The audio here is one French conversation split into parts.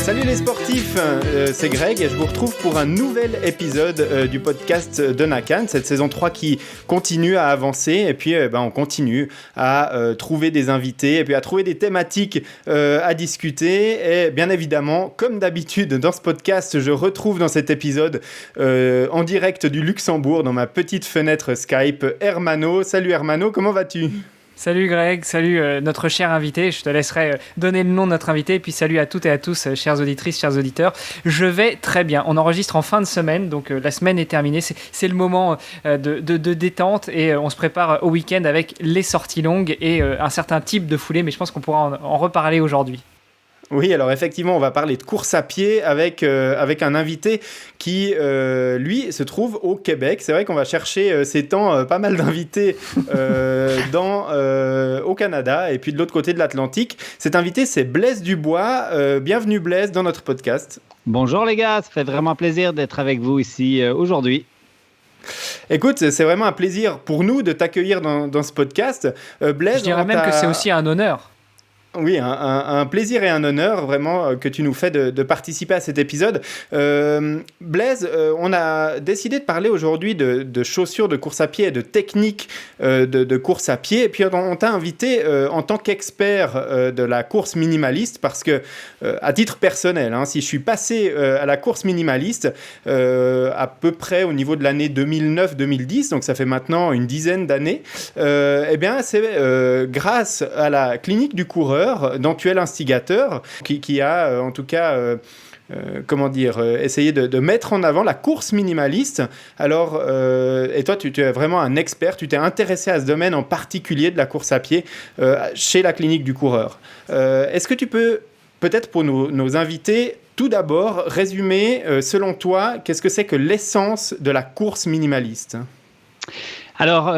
Salut les sportifs, c'est Greg et je vous retrouve pour un nouvel épisode du podcast de Nakan, cette saison 3 qui continue à avancer et puis on continue à trouver des invités et puis à trouver des thématiques à discuter et bien évidemment, comme d'habitude dans ce podcast, je retrouve dans cet épisode en direct du Luxembourg dans ma petite fenêtre Skype Hermano. Salut Hermano, comment vas-tu ? Salut Greg, salut notre cher invité, je te laisserai donner le nom de notre invité, et puis salut à toutes et à tous, chères auditrices, chers auditeurs. Je vais très bien, on enregistre en fin de semaine, donc la semaine est terminée, c'est le moment de détente, et on se prépare au week-end avec les sorties longues et un certain type de foulée, mais je pense qu'on pourra en reparler aujourd'hui. Oui, alors effectivement, on va parler de course à pied avec un invité qui, lui, se trouve au Québec. C'est vrai qu'on va chercher ces temps pas mal d'invités au Canada et puis de l'autre côté de l'Atlantique. Cet invité, c'est Blaise Dubois. Bienvenue Blaise dans notre podcast. Bonjour les gars, ça fait vraiment plaisir d'être avec vous ici aujourd'hui. Écoute, c'est vraiment un plaisir pour nous de t'accueillir dans ce podcast. Blaise, je dirais même que c'est aussi un honneur. Oui, un plaisir et un honneur vraiment que tu nous fais de participer à cet épisode. Blaise, on a décidé de parler aujourd'hui de chaussures de course à pied et de techniques de course à pied. Et puis on t'a invité en tant qu'expert de la course minimaliste parce que, à titre personnel, si je suis passé à la course minimaliste à peu près au niveau de l'année 2009-2010, donc ça fait maintenant une dizaine d'années, c'est grâce à la clinique du coureur dont tu es l'instigateur, qui a en tout cas essayé de mettre en avant la course minimaliste. Alors, et toi, tu es vraiment un expert, tu t'es intéressé à ce domaine en particulier de la course à pied chez la clinique du coureur. Est-ce que tu peux, peut-être pour nos invités, tout d'abord résumer, selon toi, qu'est-ce que c'est que l'essence de la course minimaliste ? Alors,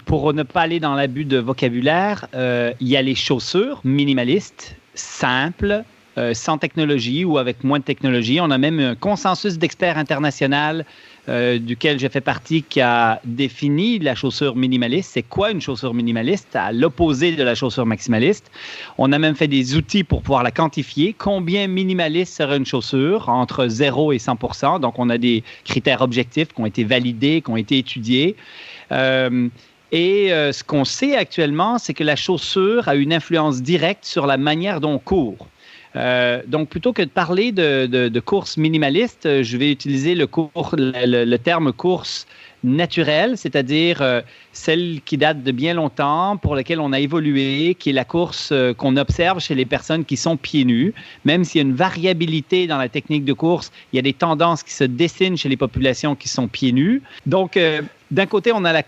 pour ne pas aller dans l'abus de vocabulaire, il y a les chaussures minimalistes, simples, sans technologie ou avec moins de technologie. On a même un consensus d'experts international duquel je fais partie qui a défini la chaussure minimaliste. C'est quoi une chaussure minimaliste? À l'opposé de la chaussure maximaliste. On a même fait des outils pour pouvoir la quantifier. Combien minimaliste serait une chaussure entre 0 et 100%? Donc, on a des critères objectifs qui ont été validés, qui ont été étudiés. Ce qu'on sait actuellement, c'est que la chaussure a une influence directe sur la manière dont on court. Donc, plutôt que de parler de course minimaliste, je vais utiliser le terme course naturelle, c'est-à-dire celle qui date de bien longtemps, pour laquelle on a évolué, qui est la course qu'on observe chez les personnes qui sont pieds nus. Même s'il y a une variabilité dans la technique de course, il y a des tendances qui se dessinent chez les populations qui sont pieds nus. Donc, d'un côté, on a la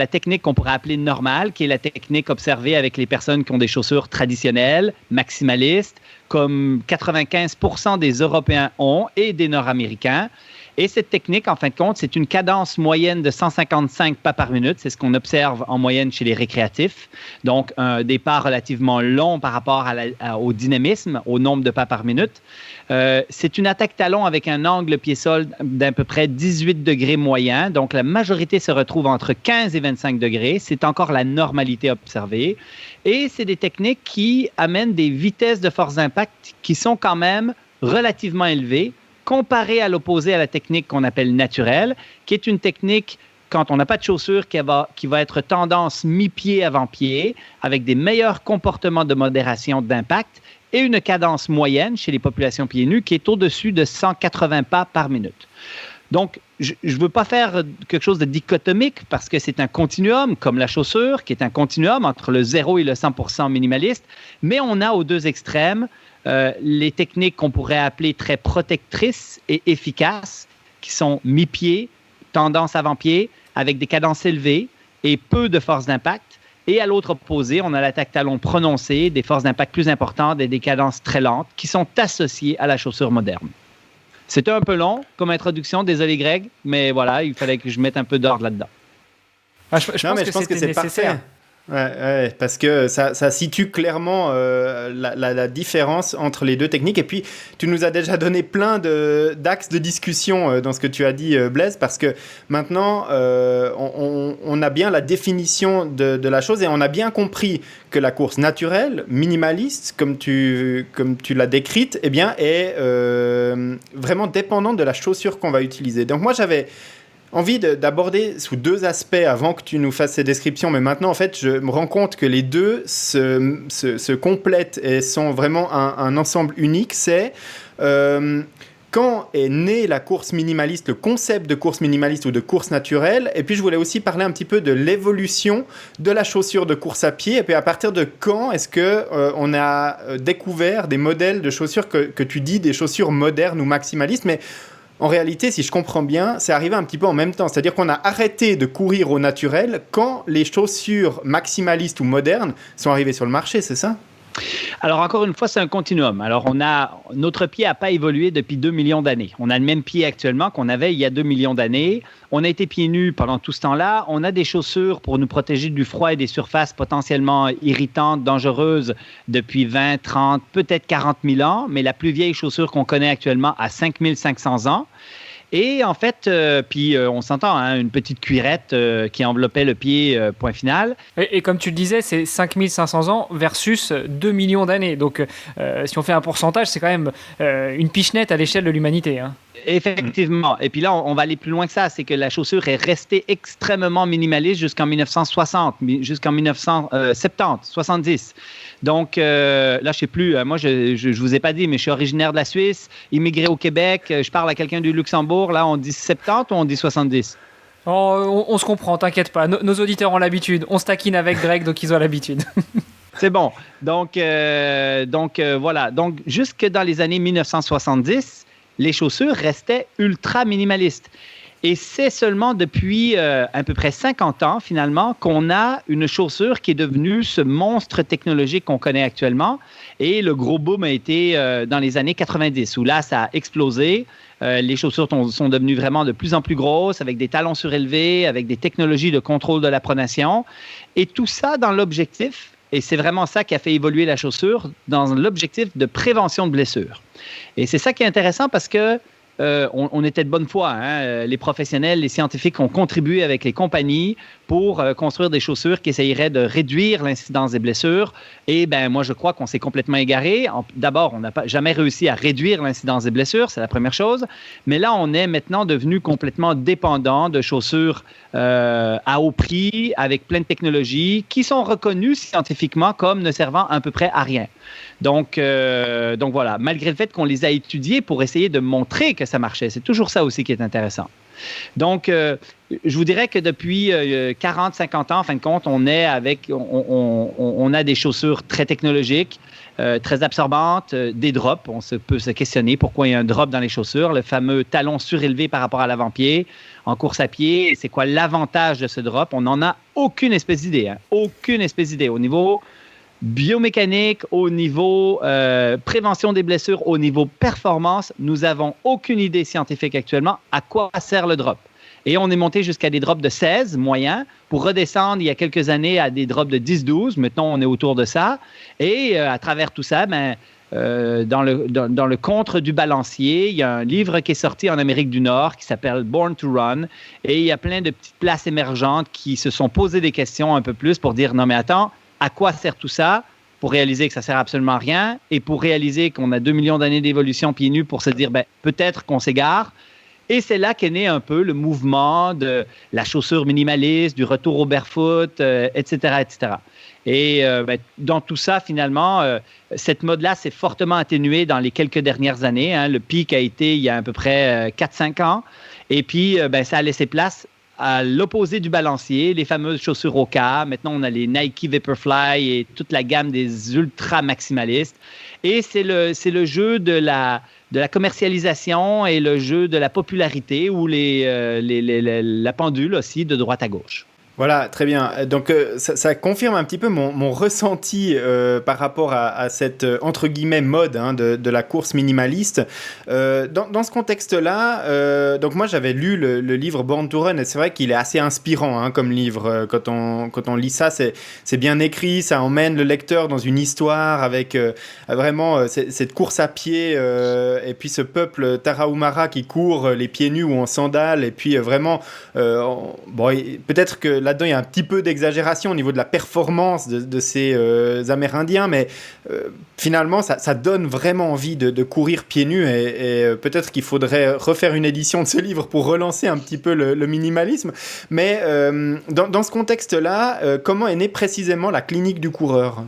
technique qu'on pourrait appeler normale, qui est la technique observée avec les personnes qui ont des chaussures traditionnelles, maximalistes, comme 95% des Européens ont et des Nord-Américains. Et cette technique, en fin de compte, c'est une cadence moyenne de 155 pas par minute. C'est ce qu'on observe en moyenne chez les récréatifs. Donc, des pas relativement longs par rapport au dynamisme, au nombre de pas par minute. C'est une attaque talon avec un angle pied-sol d'à peu près 18 degrés moyen. Donc, la majorité se retrouve entre 15 et 25 degrés. C'est encore la normalité observée. Et c'est des techniques qui amènent des vitesses de force d'impact qui sont quand même relativement élevées, comparé à l'opposé à la technique qu'on appelle naturelle, qui est une technique, quand on n'a pas de chaussures, qui va être tendance mi-pied avant-pied, avec des meilleurs comportements de modération d'impact et une cadence moyenne chez les populations pieds nus qui est au-dessus de 180 pas par minute. Donc, je ne veux pas faire quelque chose de dichotomique parce que c'est un continuum, comme la chaussure, qui est un continuum entre le 0 et le 100% minimaliste, mais on a aux deux extrêmes les techniques qu'on pourrait appeler très protectrices et efficaces, qui sont mi-pied, tendance avant-pied, avec des cadences élevées et peu de force d'impact. Et à l'autre opposé, on a l'attaque talon prononcée, des forces d'impact plus importantes et des cadences très lentes qui sont associées à la chaussure moderne. C'était un peu long comme introduction, désolé Greg, mais voilà, il fallait que je mette un peu d'ordre là-dedans. Je pense que c'était nécessaire. Ouais, parce que ça situe clairement la différence entre les deux techniques. Et puis, tu nous as déjà donné plein d'axes de discussion dans ce que tu as dit, Blaise, parce que maintenant, on a bien la définition de la chose et on a bien compris que la course naturelle, minimaliste, comme tu l'as décrite, eh bien, est vraiment dépendante de la chaussure qu'on va utiliser. Donc moi, j'avais envie d'aborder sous deux aspects avant que tu nous fasses ces descriptions, mais maintenant, en fait, je me rends compte que les deux se complètent et sont vraiment un ensemble unique. C'est quand est née la course minimaliste, le concept de course minimaliste ou de course naturelle. Et puis, je voulais aussi parler un petit peu de l'évolution de la chaussure de course à pied. Et puis, à partir de quand est-ce qu'on a découvert des modèles de chaussures que tu dis des chaussures modernes ou maximalistes, mais en réalité, si je comprends bien, c'est arrivé un petit peu en même temps. C'est-à-dire qu'on a arrêté de courir au naturel quand les chaussures maximalistes ou modernes sont arrivées sur le marché, c'est ça? Alors, encore une fois, c'est un continuum. Alors, notre pied n'a pas évolué depuis 2 millions d'années. On a le même pied actuellement qu'on avait il y a 2 millions d'années. On a été pieds nus pendant tout ce temps-là. On a des chaussures pour nous protéger du froid et des surfaces potentiellement irritantes, dangereuses depuis 20, 30, peut-être 40 000 ans. Mais la plus vieille chaussure qu'on connaît actuellement a 5 500 ans. Et en fait, on s'entend, hein, une petite cuirette qui enveloppait le pied, point final. Et comme tu le disais, c'est 5500 ans versus 2 millions d'années. Donc, si on fait un pourcentage, c'est quand même une pichenette à l'échelle de l'humanité. Hein. Effectivement. Et puis là, on va aller plus loin que ça. C'est que la chaussure est restée extrêmement minimaliste jusqu'en 1960, jusqu'en 1970, 70. Donc, là, je ne sais plus. Moi, je ne vous ai pas dit, mais je suis originaire de la Suisse, immigré au Québec. Je parle à quelqu'un du Luxembourg. Là, on dit 70 ou on dit 70? Oh, on se comprend, t'inquiète pas. Nos auditeurs ont l'habitude. On se taquine avec Greg, donc ils ont l'habitude. C'est bon. Donc, voilà. Donc, jusque dans les années 1970, les chaussures restaient ultra minimalistes. Et c'est seulement depuis à peu près 50 ans, finalement, qu'on a une chaussure qui est devenue ce monstre technologique qu'on connaît actuellement. Et le gros boom a été dans les années 90, où là, ça a explosé. Les chaussures sont devenues vraiment de plus en plus grosses, avec des talons surélevés, avec des technologies de contrôle de la pronation. Et tout ça dans l'objectif, et c'est vraiment ça qui a fait évoluer la chaussure, dans l'objectif de prévention de blessures. Et c'est ça qui est intéressant parce que on était de bonne foi. Hein? Les professionnels, les scientifiques ont contribué avec les compagnies pour construire des chaussures qui essayeraient de réduire l'incidence des blessures. Et moi, je crois qu'on s'est complètement égaré. D'abord, on n'a jamais réussi à réduire l'incidence des blessures, c'est la première chose. Mais là, on est maintenant devenu complètement dépendant de chaussures à haut prix, avec plein de technologies qui sont reconnues scientifiquement comme ne servant à peu près à rien. Donc voilà, malgré le fait qu'on les a étudiés pour essayer de montrer que ça marchait. C'est toujours ça aussi qui est intéressant. Donc, je vous dirais que depuis 40-50 ans, en fin de compte, on a des chaussures très technologiques, très absorbantes, des drops. Peut se questionner pourquoi il y a un drop dans les chaussures, le fameux talon surélevé par rapport à l'avant-pied. En course à pied, c'est quoi l'avantage de ce drop? On n'en a aucune espèce d'idée. Hein? Aucune espèce d'idée. Au niveau biomécanique, au niveau prévention des blessures, au niveau performance, nous n'avons aucune idée scientifique actuellement à quoi sert le drop. Et on est monté jusqu'à des drops de 16 moyens pour redescendre il y a quelques années à des drops de 10-12. Maintenant, on est autour de ça. Et à travers tout ça, dans le contre du balancier, il y a un livre qui est sorti en Amérique du Nord qui s'appelle Born to Run. Et il y a plein de petites places émergentes qui se sont posées des questions un peu plus pour dire non mais attends, à quoi sert tout ça? Pour réaliser que ça sert absolument à rien et pour réaliser qu'on a 2 millions d'années d'évolution pieds nus pour se dire peut-être qu'on s'égare. Et c'est là qu'est né un peu le mouvement de la chaussure minimaliste, du retour au barefoot, etc., etc. Et dans tout ça, finalement, cette mode-là s'est fortement atténuée dans les quelques dernières années. Hein. Le pic a été il y a à peu près 4-5 ans. Et puis, ça a laissé place à l'opposé du balancier, les fameuses chaussures Hoka. Maintenant, on a les Nike Vaporfly et toute la gamme des ultra maximalistes. Et c'est le jeu de la commercialisation et le jeu de la popularité ou la pendule aussi de droite à gauche. Voilà, très bien. Donc, ça confirme un petit peu mon ressenti par rapport à cette, entre guillemets, mode de la course minimaliste. Dans ce contexte-là, donc moi, j'avais lu le livre Born to Run, et c'est vrai qu'il est assez inspirant comme livre. Quand on lit ça, c'est bien écrit, ça emmène le lecteur dans une histoire avec vraiment cette course à pied et puis ce peuple Tarahumara qui court les pieds nus ou en sandales, et puis vraiment, peut-être que là-dedans, il y a un petit peu d'exagération au niveau de la performance de ces Amérindiens, mais finalement, ça donne vraiment envie de courir pieds nus, et peut-être qu'il faudrait refaire une édition de ce livre pour relancer un petit peu le minimalisme. Mais dans ce contexte-là, comment est née précisément la clinique du coureur ?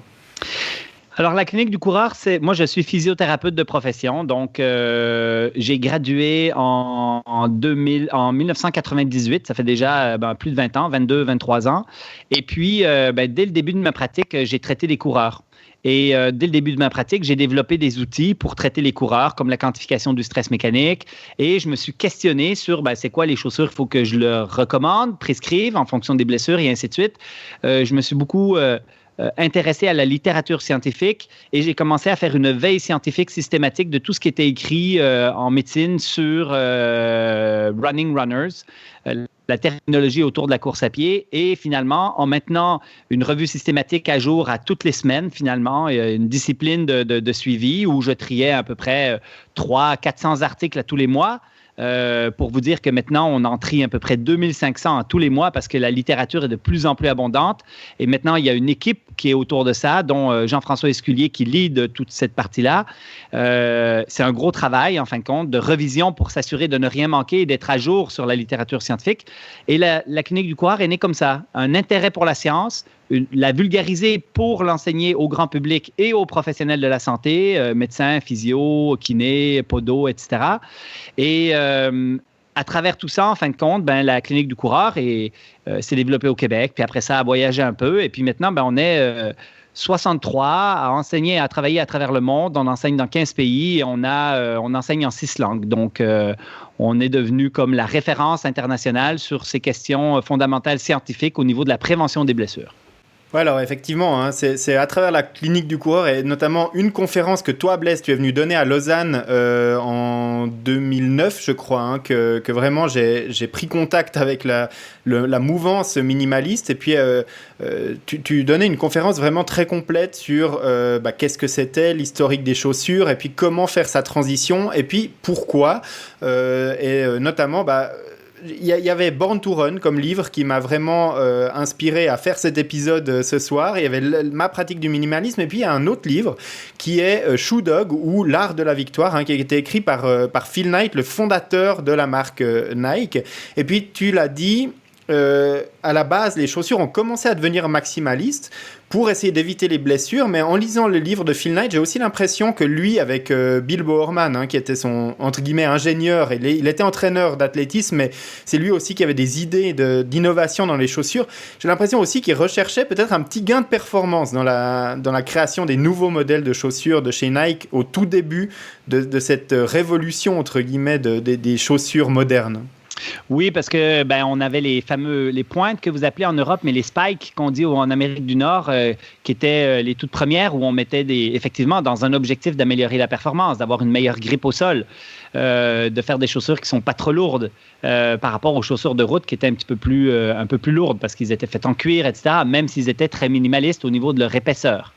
Alors, la clinique du coureur, moi, je suis physiothérapeute de profession. Donc, j'ai gradué en 1998. Ça fait déjà plus de 20 ans, 22, 23 ans. Et puis, dès le début de ma pratique, j'ai traité les coureurs. Et dès le début de ma pratique, j'ai développé des outils pour traiter les coureurs, comme la quantification du stress mécanique. Et je me suis questionné sur c'est quoi les chaussures qu'il faut que je leur recommande, prescrive en fonction des blessures et ainsi de suite. Je me suis beaucoup intéressé à la littérature scientifique, et j'ai commencé à faire une veille scientifique systématique de tout ce qui était écrit en médecine sur running runners, la terminologie autour de la course à pied, et finalement, en maintenant une revue systématique à jour à toutes les semaines, finalement, une discipline de suivi où je triais à peu près 300-400 articles à tous les mois. Pour vous dire que maintenant, on en trie à peu près 2500 tous les mois parce que la littérature est de plus en plus abondante. Et maintenant, il y a une équipe qui est autour de ça, dont Jean-François Esculier qui lead toute cette partie-là. C'est un gros travail, en fin de compte, de revision pour s'assurer de ne rien manquer et d'être à jour sur la littérature scientifique. Et la clinique du coureur est née comme ça. Un intérêt pour la science, la vulgariser pour l'enseigner au grand public et aux professionnels de la santé, médecins, physio, kinés, podo, etc. Et à travers tout ça, en fin de compte, la clinique du coureur s'est développée au Québec, puis après ça, a voyagé un peu. Et puis maintenant, on est 63 à enseigner, à travailler à travers le monde. On enseigne dans 15 pays et on enseigne en 6 langues. Donc, on est devenu comme la référence internationale sur ces questions fondamentales scientifiques au niveau de la prévention des blessures. Ouais, alors effectivement, c'est à travers la clinique du coureur, et notamment une conférence que toi, Blaise, tu es venu donner à Lausanne en 2009, je crois, que vraiment j'ai pris contact avec la mouvance minimaliste, et puis tu donnais une conférence vraiment très complète sur qu'est-ce que c'était, l'historique des chaussures, et puis comment faire sa transition, et puis pourquoi, et notamment il y avait Born to Run comme livre qui m'a vraiment inspiré à faire cet épisode ce soir. Il y avait ma pratique du minimalisme, et puis il y a un autre livre qui est Shoe Dog, ou L'art de la victoire, qui a été écrit par Phil Knight, le fondateur de la marque Nike. Et puis tu l'as dit, à la base, les chaussures ont commencé à devenir maximalistes pour essayer d'éviter les blessures, mais en lisant le livre de Phil Knight, j'ai aussi l'impression que lui, avec Bill Bowerman, qui était son, entre guillemets, ingénieur, il était entraîneur d'athlétisme, mais c'est lui aussi qui avait des idées d'innovation dans les chaussures. J'ai l'impression aussi qu'il recherchait peut-être un petit gain de performance dans la création des nouveaux modèles de chaussures de chez Nike au tout début de cette révolution, entre guillemets, des chaussures modernes. Oui, parce que on avait les pointes que vous appelez en Europe, mais les spikes qu'on dit en Amérique du Nord, qui étaient les toutes premières, où on mettait effectivement dans un objectif d'améliorer la performance, d'avoir une meilleure grippe au sol, de faire des chaussures qui sont pas trop lourdes par rapport aux chaussures de route qui étaient un peu plus lourdes parce qu'ils étaient faits en cuir, etc., même s'ils étaient très minimalistes au niveau de leur épaisseur.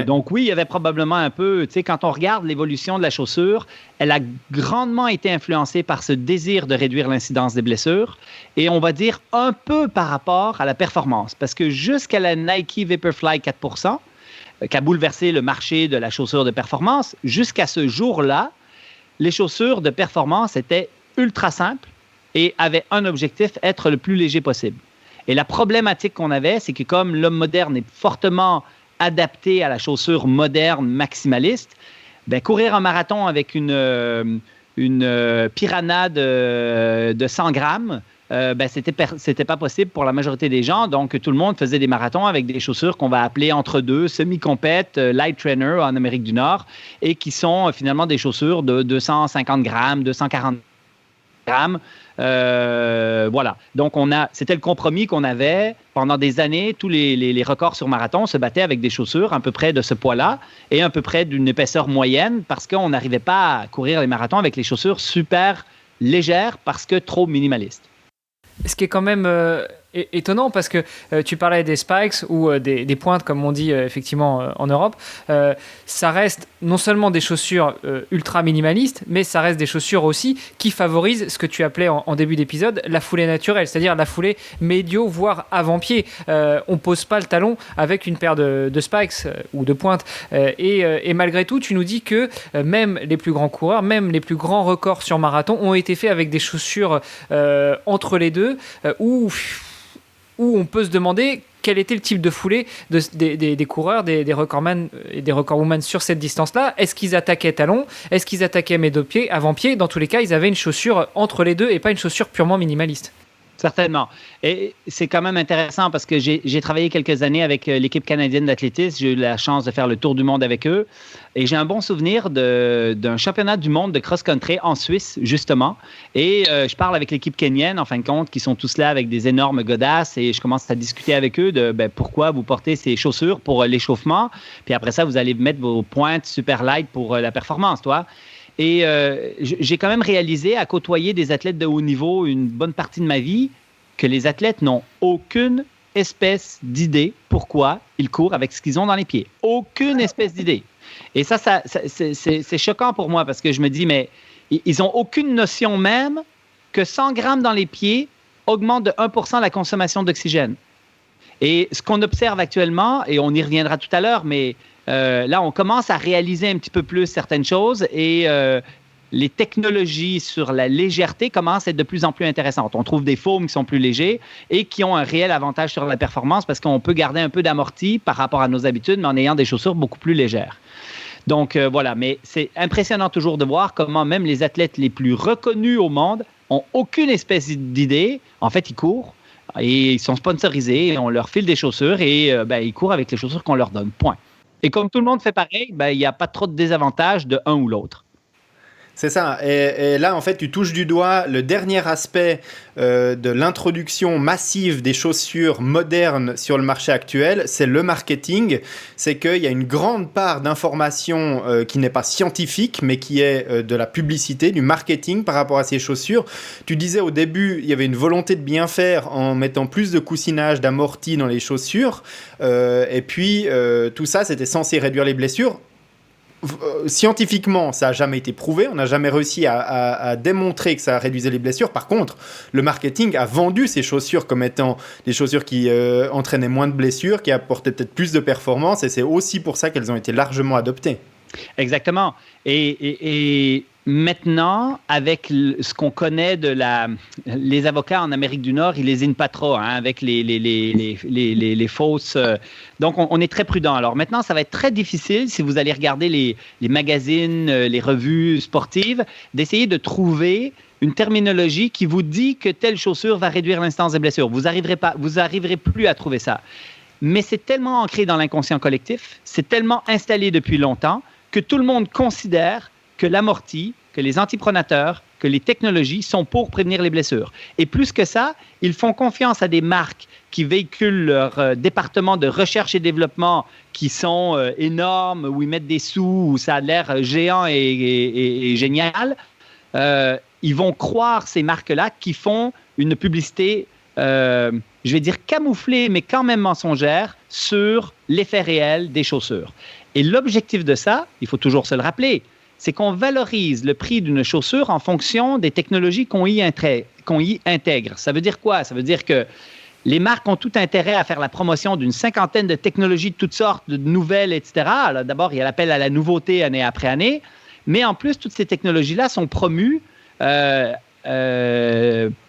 Donc oui, il y avait probablement un peu, quand on regarde l'évolution de la chaussure, elle a grandement été influencée par ce désir de réduire l'incidence des blessures, et on va dire un peu par rapport à la performance, parce que jusqu'à la Nike Vaporfly 4%, qui a bouleversé le marché de la chaussure de performance, jusqu'à ce jour-là, les chaussures de performance étaient ultra simples et avaient un objectif, être le plus léger possible. Et la problématique qu'on avait, c'est que comme l'homme moderne est fortement adapté à la chaussure moderne maximaliste, courir un marathon avec une Piranha de 100 grammes, c'était pas possible pour la majorité des gens. Donc, tout le monde faisait des marathons avec des chaussures qu'on va appeler entre deux, semi-compètes, light trainer en Amérique du Nord, et qui sont finalement des chaussures de 250 grammes, 240 grammes. Voilà. Donc, c'était le compromis qu'on avait pendant des années. Tous les records sur marathon se battaient avec des chaussures à peu près de ce poids-là et à peu près d'une épaisseur moyenne parce qu'on n'arrivait pas à courir les marathons avec les chaussures super légères parce que trop minimalistes. Ce qui est quand même étonnant parce que tu parlais des spikes ou des pointes comme on dit effectivement en Europe, ça reste non seulement des chaussures ultra minimalistes, mais ça reste des chaussures aussi qui favorisent ce que tu appelais en début d'épisode la foulée naturelle, c'est-à-dire la foulée médio voire avant-pied. On pose pas le talon avec une paire de spikes ou de pointes et malgré tout tu nous dis que même les plus grands coureurs, même les plus grands records sur marathon ont été faits avec des chaussures entre les deux où on peut se demander quel était le type de foulée des coureurs, des recordman et des recordwoman sur cette distance-là. Est-ce qu'ils attaquaient talons? Est-ce qu'ils attaquaient médio-pied, avant-pied? Dans tous les cas, ils avaient une chaussure entre les deux et pas une chaussure purement minimaliste. Certainement. Et c'est quand même intéressant parce que j'ai travaillé quelques années avec l'équipe canadienne d'athlétisme. J'ai eu la chance de faire le tour du monde avec eux. Et j'ai un bon souvenir d'un championnat du monde de cross-country en Suisse, justement. Et je parle avec l'équipe kenyenne, en fin de compte, qui sont tous là avec des énormes godasses. Et je commence à discuter avec eux de pourquoi vous portez ces chaussures pour l'échauffement. Puis après ça, vous allez mettre vos pointes super light pour la performance, toi. Et j'ai quand même réalisé, à côtoyer des athlètes de haut niveau une bonne partie de ma vie, que les athlètes n'ont aucune espèce d'idée pourquoi ils courent avec ce qu'ils ont dans les pieds. Aucune espèce d'idée. Et ça c'est choquant pour moi parce que je me dis, mais ils n'ont aucune notion même que 100 grammes dans les pieds augmente de 1% la consommation d'oxygène. Et ce qu'on observe actuellement, et on y reviendra tout à l'heure, mais là, on commence à réaliser un petit peu plus certaines choses et les technologies sur la légèreté commencent à être de plus en plus intéressantes. On trouve des foams qui sont plus légers et qui ont un réel avantage sur la performance parce qu'on peut garder un peu d'amorti par rapport à nos habitudes, mais en ayant des chaussures beaucoup plus légères. Donc, voilà. Mais c'est impressionnant toujours de voir comment même les athlètes les plus reconnus au monde n'ont aucune espèce d'idée. En fait, ils courent. Et ils sont sponsorisés, et on leur file des chaussures et ils courent avec les chaussures qu'on leur donne, point. Et comme tout le monde fait pareil, il n'y a pas trop de désavantages de un ou l'autre. C'est ça. Et là, en fait, tu touches du doigt le dernier aspect de l'introduction massive des chaussures modernes sur le marché actuel, c'est le marketing. C'est qu'il y a une grande part d'information qui n'est pas scientifique, mais qui est de la publicité, du marketing par rapport à ces chaussures. Tu disais au début, il y avait une volonté de bien faire en mettant plus de coussinage, d'amorti dans les chaussures. Et puis, tout ça, c'était censé réduire les blessures. Scientifiquement, ça n'a jamais été prouvé. On n'a jamais réussi à démontrer que ça réduisait les blessures. Par contre, le marketing a vendu ces chaussures comme étant des chaussures qui entraînaient moins de blessures, qui apportaient peut-être plus de performance. Et c'est aussi pour ça qu'elles ont été largement adoptées. Exactement. Et maintenant, avec ce qu'on connaît les avocats en Amérique du Nord, ils lésinent pas trop avec les fausses. Donc, on est très prudent. Alors maintenant, ça va être très difficile si vous allez regarder les magazines, les revues sportives, d'essayer de trouver une terminologie qui vous dit que telle chaussure va réduire l'incidence des blessures. Vous arriverez plus à trouver ça. Mais c'est tellement ancré dans l'inconscient collectif, c'est tellement installé depuis longtemps que tout le monde considère que l'amorti, que les antipronateurs, que les technologies sont pour prévenir les blessures. Et plus que ça, ils font confiance à des marques qui véhiculent leur département de recherche et développement qui sont énormes, où ils mettent des sous, où ça a l'air géant et génial. Ils vont croire ces marques-là qui font une publicité, je vais dire camouflée, mais quand même mensongère, sur l'effet réel des chaussures. Et l'objectif de ça, il faut toujours se le rappeler, c'est qu'on valorise le prix d'une chaussure en fonction des technologies qu'on y intègre. Ça veut dire quoi? Ça veut dire que les marques ont tout intérêt à faire la promotion d'une 50aine de technologies de toutes sortes, de nouvelles, etc. Alors, d'abord, il y a l'appel à la nouveauté année après année, mais en plus, toutes ces technologies-là sont promues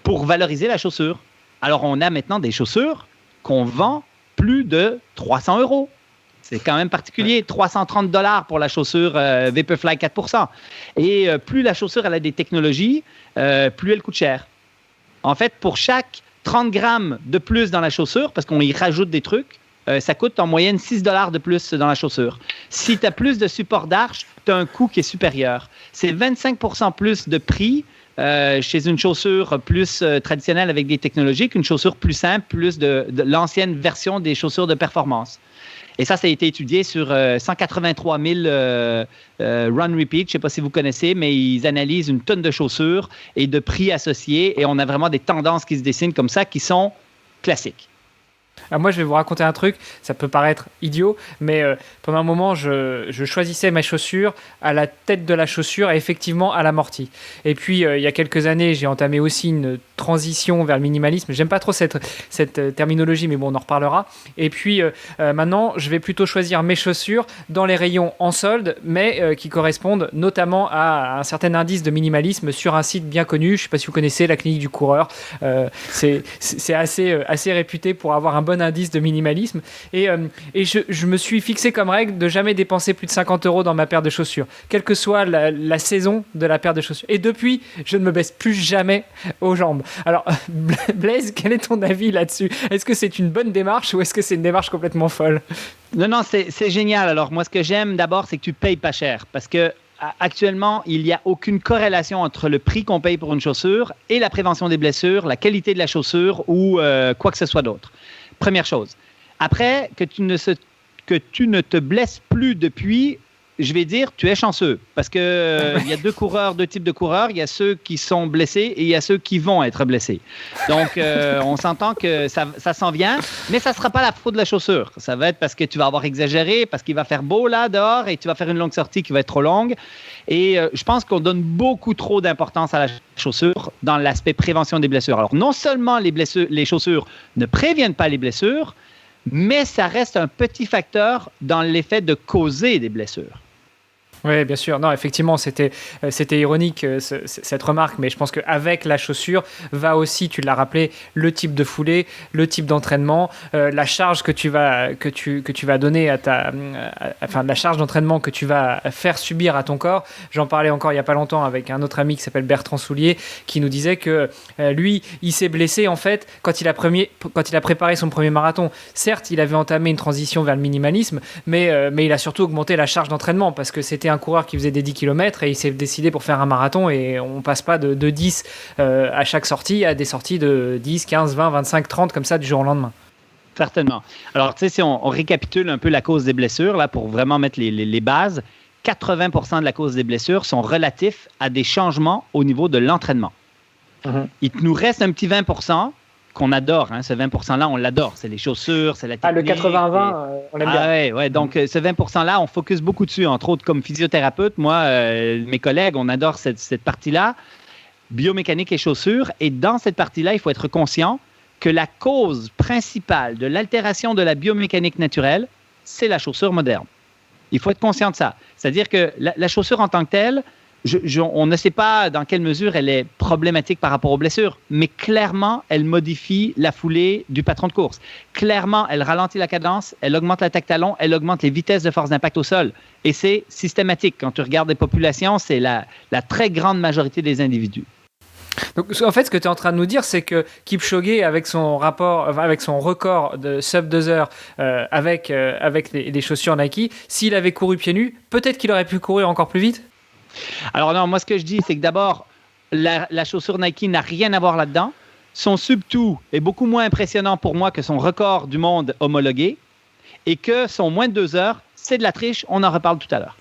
pour valoriser la chaussure. Alors, on a maintenant des chaussures qu'on vend plus de 300 €. C'est quand même particulier. 330 $ pour la chaussure Vaporfly 4%. Et plus la chaussure elle a des technologies, plus elle coûte cher. En fait, pour chaque 30 grammes de plus dans la chaussure, parce qu'on y rajoute des trucs, ça coûte en moyenne 6 $ de plus dans la chaussure. Si tu as plus de support d'arche, tu as un coût qui est supérieur. C'est 25% plus de prix chez une chaussure plus traditionnelle avec des technologies qu'une chaussure plus simple, plus de l'ancienne version des chaussures de performance. Et ça a été étudié sur 183 000 run repeat. Je ne sais pas si vous connaissez, mais ils analysent une tonne de chaussures et de prix associés. Et on a vraiment des tendances qui se dessinent comme ça qui sont classiques. Alors moi, je vais vous raconter un truc, ça peut paraître idiot, mais pendant un moment, je choisissais mes chaussures à la tête de la chaussure et effectivement à l'amorti. Et puis, il y a quelques années, j'ai entamé aussi une transition vers le minimalisme. J'aime pas trop cette terminologie, mais bon, on en reparlera. Et puis, maintenant, je vais plutôt choisir mes chaussures dans les rayons en solde, mais qui correspondent notamment à un certain indice de minimalisme sur un site bien connu. Je sais pas si vous connaissez, la Clinique du Coureur. C'est assez réputé pour avoir un bon indice de minimalisme et je me suis fixé comme règle de jamais dépenser plus de 50 € dans ma paire de chaussures, quelle que soit la saison de la paire de chaussures. Et depuis, je ne me baisse plus jamais aux jambes. Alors, Blaise, quel est ton avis là-dessus? Est-ce que c'est une bonne démarche ou est-ce que c'est une démarche complètement folle? Non, c'est génial. Alors, moi, ce que j'aime d'abord, c'est que tu payes pas cher parce que actuellement, il n'y a aucune corrélation entre le prix qu'on paye pour une chaussure et la prévention des blessures, la qualité de la chaussure ou quoi que ce soit d'autre. Première chose. Après, que tu ne te blesses plus depuis, je vais dire, tu es chanceux. Parce qu'il y a deux types de coureurs. Il y a ceux qui sont blessés et il y a ceux qui vont être blessés. Donc, on s'entend que ça s'en vient, mais ça ne sera pas la faute de la chaussure. Ça va être parce que tu vas avoir exagéré, parce qu'il va faire beau là dehors et tu vas faire une longue sortie qui va être trop longue. Et je pense qu'on donne beaucoup trop d'importance à la chaussure dans l'aspect prévention des blessures. Alors, non seulement les chaussures ne préviennent pas les blessures, mais ça reste un petit facteur dans l'effet de causer des blessures. Oui, bien sûr. Non, effectivement, c'était ironique cette remarque, mais je pense qu'avec la chaussure va aussi, tu l'as rappelé, le type de foulée, le type d'entraînement, la charge que tu vas donner la charge d'entraînement que tu vas faire subir à ton corps. J'en parlais encore il y a pas longtemps avec un autre ami qui s'appelle Bertrand Soulier, qui nous disait que lui, il s'est blessé en fait quand il a préparé son premier marathon. Certes, il avait entamé une transition vers le minimalisme, mais il a surtout augmenté la charge d'entraînement parce que c'était un coureur qui faisait des 10 km et il s'est décidé pour faire un marathon et on passe pas de 10 à chaque sortie à des sorties de 10, 15, 20, 25, 30 comme ça du jour au lendemain. Certainement. Alors, tu sais, si on récapitule un peu la cause des blessures, là, pour vraiment mettre les bases, 80% de la cause des blessures sont relatifs à des changements au niveau de l'entraînement. Mm-hmm. Il nous reste un petit 20% qu'on adore, hein, ce 20%-là, on l'adore. C'est les chaussures, c'est la technique. Le 80-20, on l'aime bien. Ouais. Donc, ce 20%-là, on focus beaucoup dessus. Entre autres, comme physiothérapeute, moi, mes collègues, on adore cette partie-là, biomécanique et chaussures. Et dans cette partie-là, il faut être conscient que la cause principale de l'altération de la biomécanique naturelle, c'est la chaussure moderne. Il faut être conscient de ça. C'est-à-dire que la chaussure en tant que telle, on ne sait pas dans quelle mesure elle est problématique par rapport aux blessures, mais clairement, elle modifie la foulée du patron de course. Clairement, elle ralentit la cadence, elle augmente l'attaque talon, elle augmente les vitesses de force d'impact au sol. Et c'est systématique. Quand tu regardes les populations, c'est la très grande majorité des individus. Donc, en fait, ce que tu es en train de nous dire, c'est que Kipchoge, avec son record de sub 2 heures avec les chaussures Nike, s'il avait couru pieds nus, peut-être qu'il aurait pu courir encore plus vite? Alors non, moi ce que je dis, c'est que d'abord, la chaussure Nike n'a rien à voir là-dedans. Son sub-2 est beaucoup moins impressionnant pour moi que son record du monde homologué et que son moins de 2 heures, c'est de la triche. On en reparle tout à l'heure.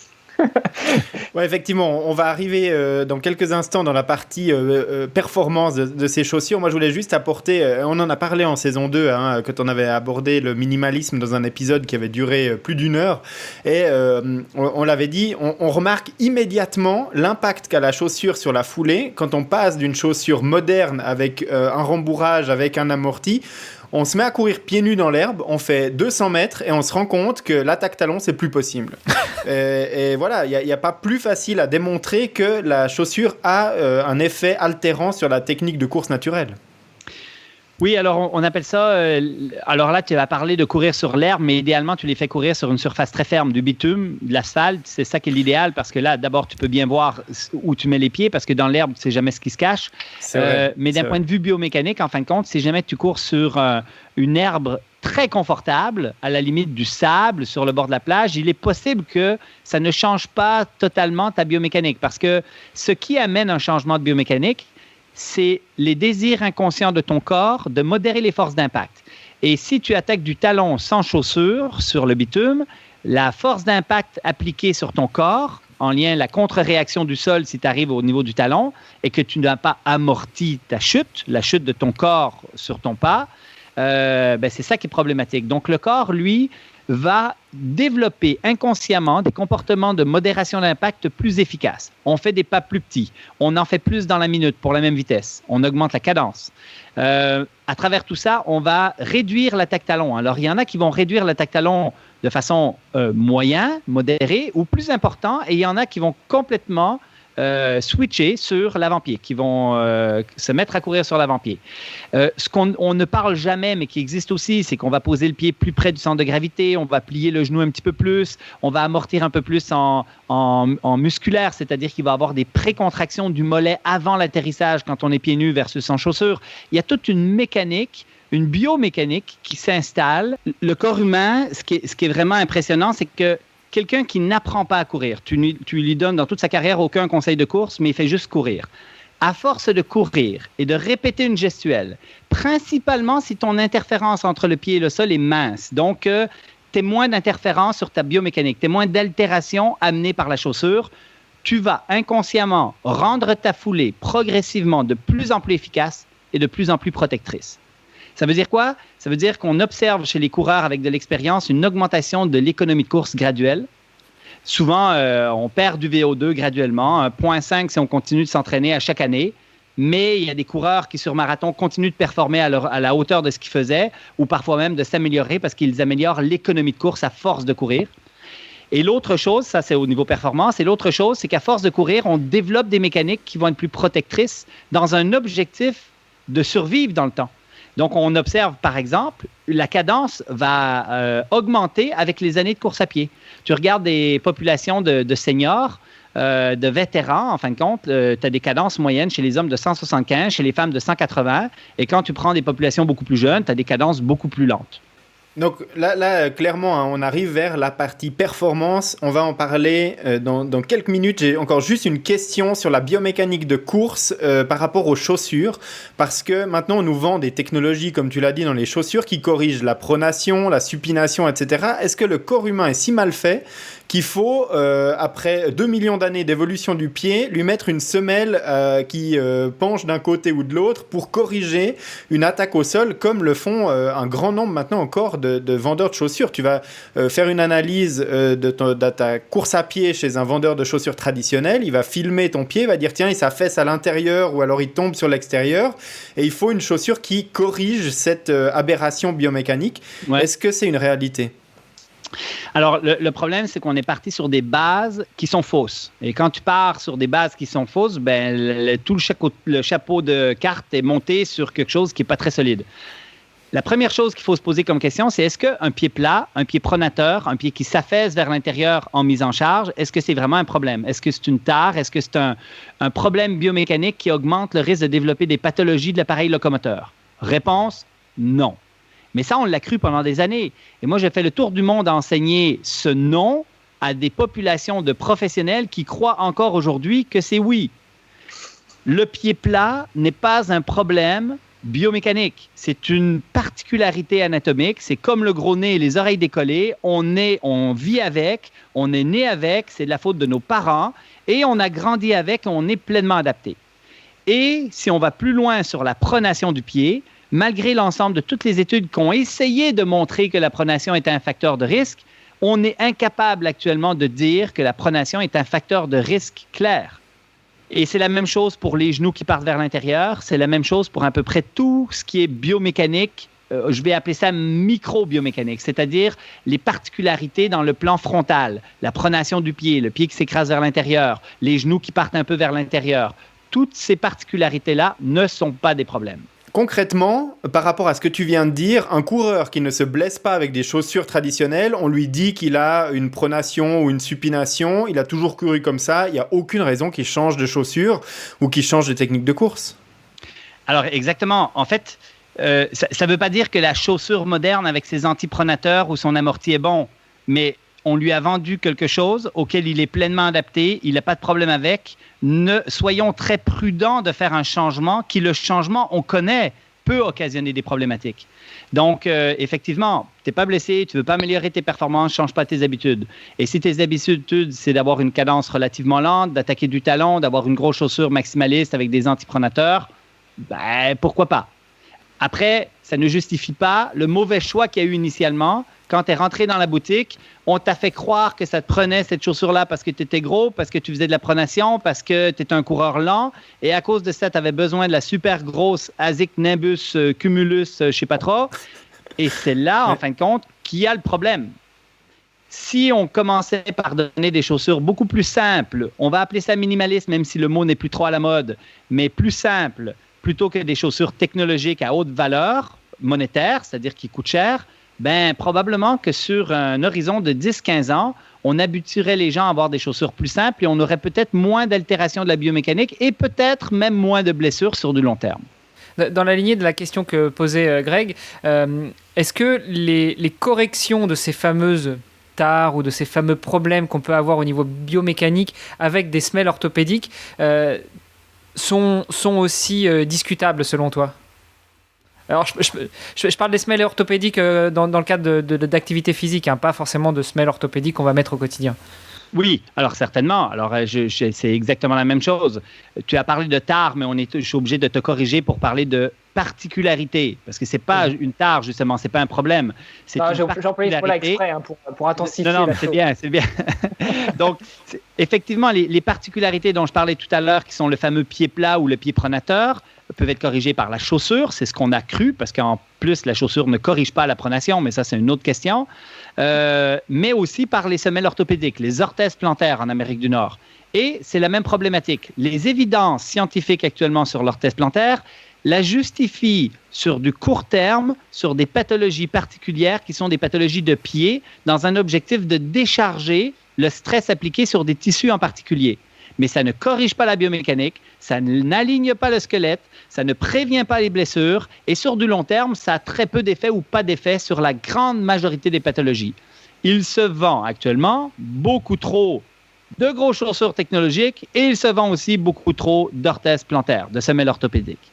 Ouais, effectivement, on va arriver dans quelques instants dans la partie performance de ces chaussures. Moi, je voulais juste apporter, on en a parlé en saison 2, quand on avait abordé le minimalisme dans un épisode qui avait duré plus d'1 heure. Et on l'avait dit, on remarque immédiatement l'impact qu'a la chaussure sur la foulée quand on passe d'une chaussure moderne avec un rembourrage, avec un amorti. On se met à courir pieds nus dans l'herbe, on fait 200 mètres et on se rend compte que l'attaque talon, c'est plus possible. et voilà, il n'y a pas plus facile à démontrer que la chaussure a un effet altérant sur la technique de course naturelle. Oui, alors on appelle ça... alors là, tu vas parler de courir sur l'herbe, mais idéalement, tu les fais courir sur une surface très ferme, du bitume, de l'asphalte. C'est ça qui est l'idéal parce que là, d'abord, tu peux bien voir où tu mets les pieds parce que dans l'herbe, tu ne sais jamais ce qui se cache. Mais d'un point de vue biomécanique, en fin de compte, si jamais tu cours sur une herbe très confortable, à la limite du sable sur le bord de la plage, il est possible que ça ne change pas totalement ta biomécanique. Parce que ce qui amène un changement de biomécanique, c'est les désirs inconscients de ton corps de modérer les forces d'impact. Et si tu attaques du talon sans chaussure sur le bitume, la force d'impact appliquée sur ton corps, en lien la contre-réaction du sol si tu arrives au niveau du talon et que tu n'as pas amorti ta chute, la chute de ton corps sur ton pas, c'est ça qui est problématique. Donc, le corps, lui, va développer inconsciemment des comportements de modération d'impact plus efficaces. On fait des pas plus petits. On en fait plus dans la minute pour la même vitesse. On augmente la cadence. À travers tout ça, on va réduire l'attaque talon. Alors, il y en a qui vont réduire l'attaque talon de façon moyenne, modérée ou plus important, et il y en a qui vont complètement switcher sur l'avant-pied, qui vont se mettre à courir sur l'avant-pied. Ce qu'on ne parle jamais, mais qui existe aussi, c'est qu'on va poser le pied plus près du centre de gravité, on va plier le genou un petit peu plus, on va amortir un peu plus en musculaire, c'est-à-dire qu'il va y avoir des précontractions du mollet avant l'atterrissage quand on est pieds nus versus en chaussures. Il y a toute une mécanique, une biomécanique qui s'installe. Le corps humain, ce qui est vraiment impressionnant, c'est que quelqu'un qui n'apprend pas à courir, tu lui donnes dans toute sa carrière aucun conseil de course, mais il fait juste courir. À force de courir et de répéter une gestuelle, principalement si ton interférence entre le pied et le sol est mince, donc tu as moins d'interférence sur ta biomécanique, tu as moins d'altération amenée par la chaussure, tu vas inconsciemment rendre ta foulée progressivement de plus en plus efficace et de plus en plus protectrice. Ça veut dire quoi? Ça veut dire qu'on observe chez les coureurs avec de l'expérience une augmentation de l'économie de course graduelle. Souvent, on perd du VO2 graduellement, 0,5 si on continue de s'entraîner à chaque année. Mais il y a des coureurs qui, sur marathon, continuent de performer à la hauteur de ce qu'ils faisaient ou parfois même de s'améliorer parce qu'ils améliorent l'économie de course à force de courir. Et l'autre chose, ça c'est au niveau performance, et l'autre chose, c'est qu'à force de courir, on développe des mécaniques qui vont être plus protectrices dans un objectif de survivre dans le temps. Donc, on observe, par exemple, la cadence va augmenter avec les années de course à pied. Tu regardes des populations de seniors, de vétérans, en fin de compte, tu as des cadences moyennes chez les hommes de 175, chez les femmes de 180, et quand tu prends des populations beaucoup plus jeunes, tu as des cadences beaucoup plus lentes. Donc là clairement, hein, on arrive vers la partie performance. On va en parler dans quelques minutes. J'ai encore juste une question sur la biomécanique de course par rapport aux chaussures. Parce que maintenant, on nous vend des technologies, comme tu l'as dit, dans les chaussures qui corrigent la pronation, la supination, etc. Est-ce que le corps humain est si mal fait qu'il faut, après 2 millions d'années d'évolution du pied, lui mettre une semelle qui penche d'un côté ou de l'autre pour corriger une attaque au sol, comme le font un grand nombre maintenant encore de vendeurs de chaussures. Tu vas faire une analyse de ta course à pied chez un vendeur de chaussures traditionnel, il va filmer ton pied, il va dire tiens, il s'affaisse à l'intérieur ou alors il tombe sur l'extérieur, et il faut une chaussure qui corrige cette aberration biomécanique. Ouais. Est-ce que c'est une réalité ? Alors, le problème, c'est qu'on est parti sur des bases qui sont fausses. Et quand tu pars sur des bases qui sont fausses, tout le chapeau de carte est monté sur quelque chose qui n'est pas très solide. La première chose qu'il faut se poser comme question, c'est est-ce qu'un pied plat, un pied pronateur, un pied qui s'affaisse vers l'intérieur en mise en charge, est-ce que c'est vraiment un problème? Est-ce que c'est une tare? Est-ce que c'est un problème biomécanique qui augmente le risque de développer des pathologies de l'appareil locomoteur? Réponse, non. Mais ça, on l'a cru pendant des années. Et moi, j'ai fait le tour du monde à enseigner ce non à des populations de professionnels qui croient encore aujourd'hui que c'est oui. Le pied plat n'est pas un problème biomécanique. C'est une particularité anatomique. C'est comme le gros nez et les oreilles décollées. On vit avec, on est né avec, c'est de la faute de nos parents et on a grandi avec, on est pleinement adapté. Et si on va plus loin sur la pronation du pied, malgré l'ensemble de toutes les études qui ont essayé de montrer que la pronation est un facteur de risque, on est incapable actuellement de dire que la pronation est un facteur de risque clair. Et c'est la même chose pour les genoux qui partent vers l'intérieur, c'est la même chose pour à peu près tout ce qui est biomécanique, je vais appeler ça micro-biomécanique, c'est-à-dire les particularités dans le plan frontal, la pronation du pied, le pied qui s'écrase vers l'intérieur, les genoux qui partent un peu vers l'intérieur. Toutes ces particularités-là ne sont pas des problèmes. Concrètement, par rapport à ce que tu viens de dire, un coureur qui ne se blesse pas avec des chaussures traditionnelles, on lui dit qu'il a une pronation ou une supination, il a toujours couru comme ça, il n'y a aucune raison qu'il change de chaussures ou qu'il change de technique de course. Alors exactement, en fait, Ça ne veut pas dire que la chaussure moderne avec ses antipronateurs ou son amorti est bon, mais on lui a vendu quelque chose auquel il est pleinement adapté, il n'a pas de problème avec. Soyons très prudents de faire un changement qui, le changement, on connaît, peut occasionner des problématiques. Donc, effectivement, tu n'es pas blessé, tu ne veux pas améliorer tes performances, change pas tes habitudes. Et si tes habitudes, c'est d'avoir une cadence relativement lente, d'attaquer du talon, d'avoir une grosse chaussure maximaliste avec des antipronateurs, ben, pourquoi pas? Après, ça ne justifie pas le mauvais choix qu'il y a eu initialement. Quand tu es rentré dans la boutique, on t'a fait croire que ça te prenait cette chaussure-là parce que tu étais gros, parce que tu faisais de la pronation, parce que tu étais un coureur lent. Et à cause de ça, tu avais besoin de la super grosse Asics Nimbus Cumulus, je ne sais pas trop. Et c'est là, en fin de compte, qu'il y a le problème. Si on commençait par donner des chaussures beaucoup plus simples, on va appeler ça minimaliste, même si le mot n'est plus trop à la mode, mais plus simple, plutôt que des chaussures technologiques à haute valeur monétaire, c'est-à-dire qui coûtent cher, ben, probablement que sur un horizon de 10-15 ans, on habituerait les gens à avoir des chaussures plus simples et on aurait peut-être moins d'altération de la biomécanique et peut-être même moins de blessures sur du long terme. Dans la lignée de la question que posait Greg, est-ce que les corrections de ces fameuses tares ou de ces fameux problèmes qu'on peut avoir au niveau biomécanique avec des semelles orthopédiques sont aussi discutables selon toi? Alors, je parle des semelles orthopédiques dans le cadre d'activité physique, pas forcément de semelles orthopédiques qu'on va mettre au quotidien. Oui, alors certainement. Alors, c'est exactement la même chose. Tu as parlé de tare, mais je suis obligé de te corriger pour parler de particularité, parce que c'est pas une tare, justement, c'est pas un problème. J'emploie ce mot-là exprès pour intensifier la chose. C'est bien. Donc, effectivement, les particularités dont je parlais tout à l'heure, qui sont le fameux pied plat ou le pied pronateur, peuvent être corrigées par la chaussure, c'est ce qu'on a cru, parce qu'en plus, la chaussure ne corrige pas la pronation, mais ça, c'est une autre question, mais aussi par les semelles orthopédiques, les orthèses plantaires en Amérique du Nord. Et c'est la même problématique. Les évidences scientifiques actuellement sur l'orthèse plantaire la justifient sur du court terme, sur des pathologies particulières qui sont des pathologies de pied, dans un objectif de décharger le stress appliqué sur des tissus en particulier. Mais ça ne corrige pas la biomécanique, ça n'aligne pas le squelette, ça ne prévient pas les blessures et sur du long terme, ça a très peu d'effet ou pas d'effet sur la grande majorité des pathologies. Il se vend actuellement beaucoup trop de grosses chaussures technologiques et il se vend aussi beaucoup trop d'orthèses plantaires, de semelles orthopédiques.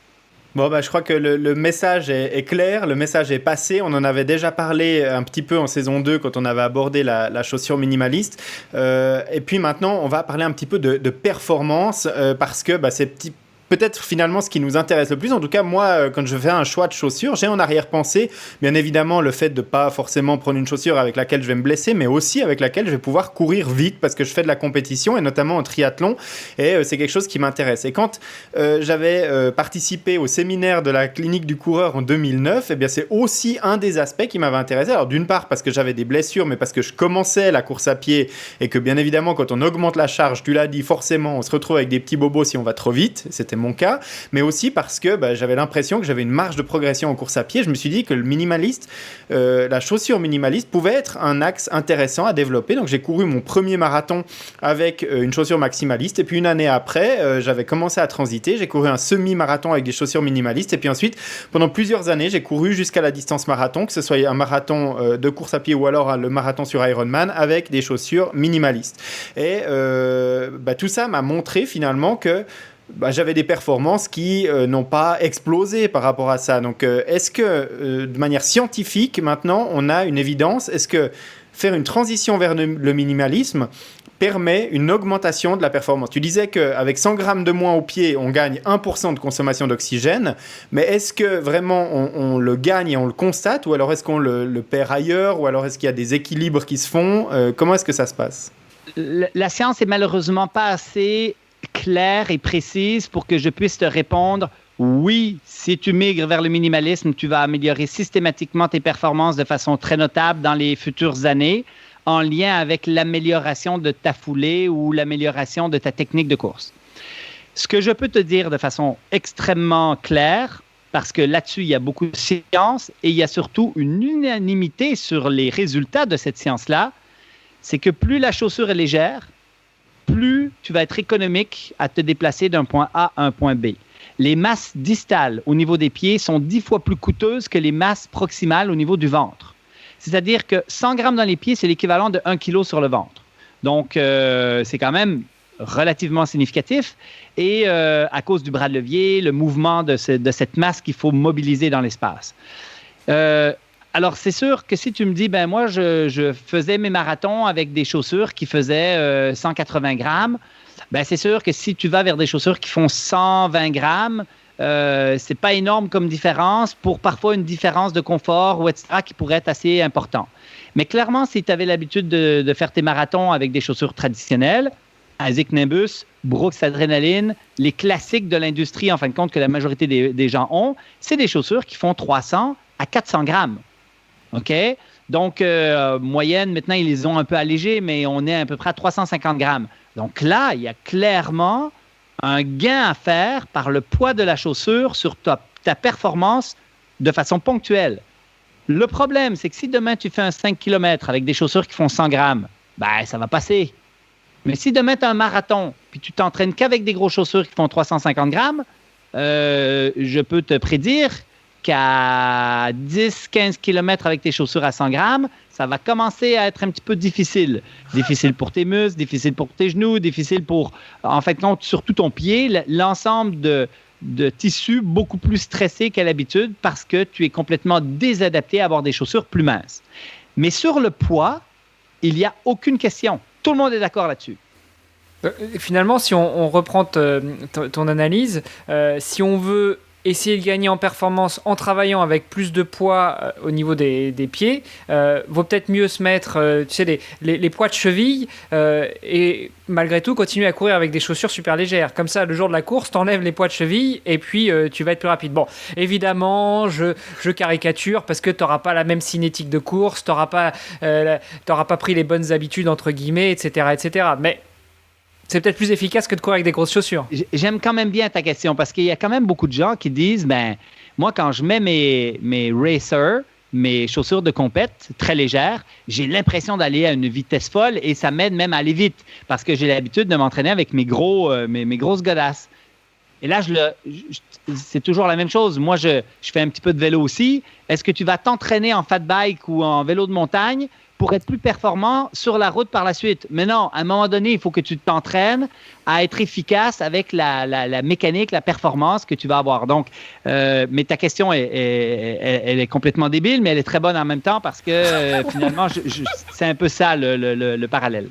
Bon, je crois que le message est clair, le message est passé. On en avait déjà parlé un petit peu en saison 2 quand on avait abordé la chaussure minimaliste. Et puis maintenant, on va parler un petit peu de performance parce que c'est peut-être finalement ce qui nous intéresse le plus. En tout cas, moi, quand je fais un choix de chaussures, j'ai en arrière-pensée, bien évidemment, le fait de ne pas forcément prendre une chaussure avec laquelle je vais me blesser, mais aussi avec laquelle je vais pouvoir courir vite parce que je fais de la compétition et notamment en triathlon. Et c'est quelque chose qui m'intéresse. Et quand j'avais participé au séminaire de la clinique du coureur en 2009, eh bien, c'est aussi un des aspects qui m'avait intéressé. Alors d'une part parce que j'avais des blessures, mais parce que je commençais la course à pied et que bien évidemment, quand on augmente la charge, tu l'as dit, forcément, on se retrouve avec des petits bobos si on va trop vite. C'était mon cas, mais aussi parce que j'avais l'impression que j'avais une marge de progression en course à pied. Je me suis dit que le minimaliste, la chaussure minimaliste pouvait être un axe intéressant à développer. Donc j'ai couru mon premier marathon avec une chaussure maximaliste et puis une année après, j'avais commencé à transiter. J'ai couru un semi-marathon avec des chaussures minimalistes et puis ensuite, pendant plusieurs années, j'ai couru jusqu'à la distance marathon, que ce soit un marathon de course à pied ou alors le marathon sur Ironman avec des chaussures minimalistes. Et tout ça m'a montré finalement que j'avais des performances qui n'ont pas explosé par rapport à ça. Donc, est-ce que, de manière scientifique, maintenant, on a une évidence? Est-ce que faire une transition vers le minimalisme permet une augmentation de la performance? Tu disais qu'avec 100 grammes de moins au pied, on gagne 1% de consommation d'oxygène, mais est-ce que vraiment on le gagne et on le constate, ou alors est-ce qu'on le perd ailleurs, ou alors est-ce qu'il y a des équilibres qui se font? Comment est-ce que ça se passe? La science est malheureusement pas assez claire et précise pour que je puisse te répondre oui, si tu migres vers le minimalisme, tu vas améliorer systématiquement tes performances de façon très notable dans les futures années en lien avec l'amélioration de ta foulée ou l'amélioration de ta technique de course. Ce que je peux te dire de façon extrêmement claire, parce que là-dessus, il y a beaucoup de science et il y a surtout une unanimité sur les résultats de cette science-là, c'est que plus la chaussure est légère, plus tu vas être économique à te déplacer d'un point A à un point B. les masses distales au niveau des pieds sont 10 fois plus coûteuses que les masses proximales au niveau du ventre. C'est-à-dire que 100 grammes dans les pieds, c'est l'équivalent de 1 kg sur le ventre. Donc, c'est quand même relativement significatif. Et à cause du bras de levier, le mouvement de cette masse qu'il faut mobiliser dans l'espace. Alors, c'est sûr que si tu me dis, ben moi, je faisais mes marathons avec des chaussures qui faisaient 180 grammes, ben c'est sûr que si tu vas vers des chaussures qui font 120 grammes, c'est pas énorme comme différence pour parfois une différence de confort ou etc. qui pourrait être assez important. Mais clairement, si tu avais l'habitude de faire tes marathons avec des chaussures traditionnelles, Asics Nimbus, Brooks Adrenaline, les classiques de l'industrie, en fin de compte, que la majorité des gens ont, c'est des chaussures qui font 300 à 400 grammes. OK? Donc, moyenne, maintenant, ils les ont un peu allégées, mais on est à peu près à 350 grammes. Donc là, il y a clairement un gain à faire par le poids de la chaussure sur ta performance de façon ponctuelle. Le problème, c'est que si demain, tu fais un 5 km avec des chaussures qui font 100 grammes, ben, ça va passer. Mais si demain, tu as un marathon, puis tu t'entraînes qu'avec des grosses chaussures qui font 350 grammes, je peux te prédire qu'à 10-15 km avec tes chaussures à 100 grammes, ça va commencer à être un petit peu difficile. Difficile pour tes muscles, difficile pour tes genoux, difficile pour, en fait, surtout ton pied, l'ensemble de tissus beaucoup plus stressés qu'à l'habitude parce que tu es complètement désadapté à avoir des chaussures plus minces. Mais sur le poids, il n'y a aucune question. Tout le monde est d'accord là-dessus. Finalement, si on reprend ton analyse, si on veut essayer de gagner en performance en travaillant avec plus de poids au niveau des pieds, vaut peut-être mieux se mettre les poids de cheville et malgré tout continuer à courir avec des chaussures super légères. Comme ça, le jour de la course, t'enlèves les poids de cheville et puis tu vas être plus rapide. Bon, évidemment, je caricature parce que t'auras pas la même cinétique de course, t'auras pas pris les bonnes habitudes entre guillemets, etc., etc. Mais c'est peut-être plus efficace que de courir avec des grosses chaussures. J'aime quand même bien ta question parce qu'il y a quand même beaucoup de gens qui disent, ben moi, quand je mets mes racers, mes chaussures de compète très légères, j'ai l'impression d'aller à une vitesse folle et ça m'aide même à aller vite parce que j'ai l'habitude de m'entraîner avec mes grosses godasses. Et là, c'est toujours la même chose. Moi, je fais un petit peu de vélo aussi. Est-ce que tu vas t'entraîner en fat bike ou en vélo de montagne pour être plus performant sur la route par la suite? Mais non, à un moment donné, il faut que tu t'entraînes à être efficace avec la mécanique, la performance que tu vas avoir. Donc, mais ta question, elle est complètement débile, mais elle est très bonne en même temps parce que finalement, c'est un peu ça le parallèle.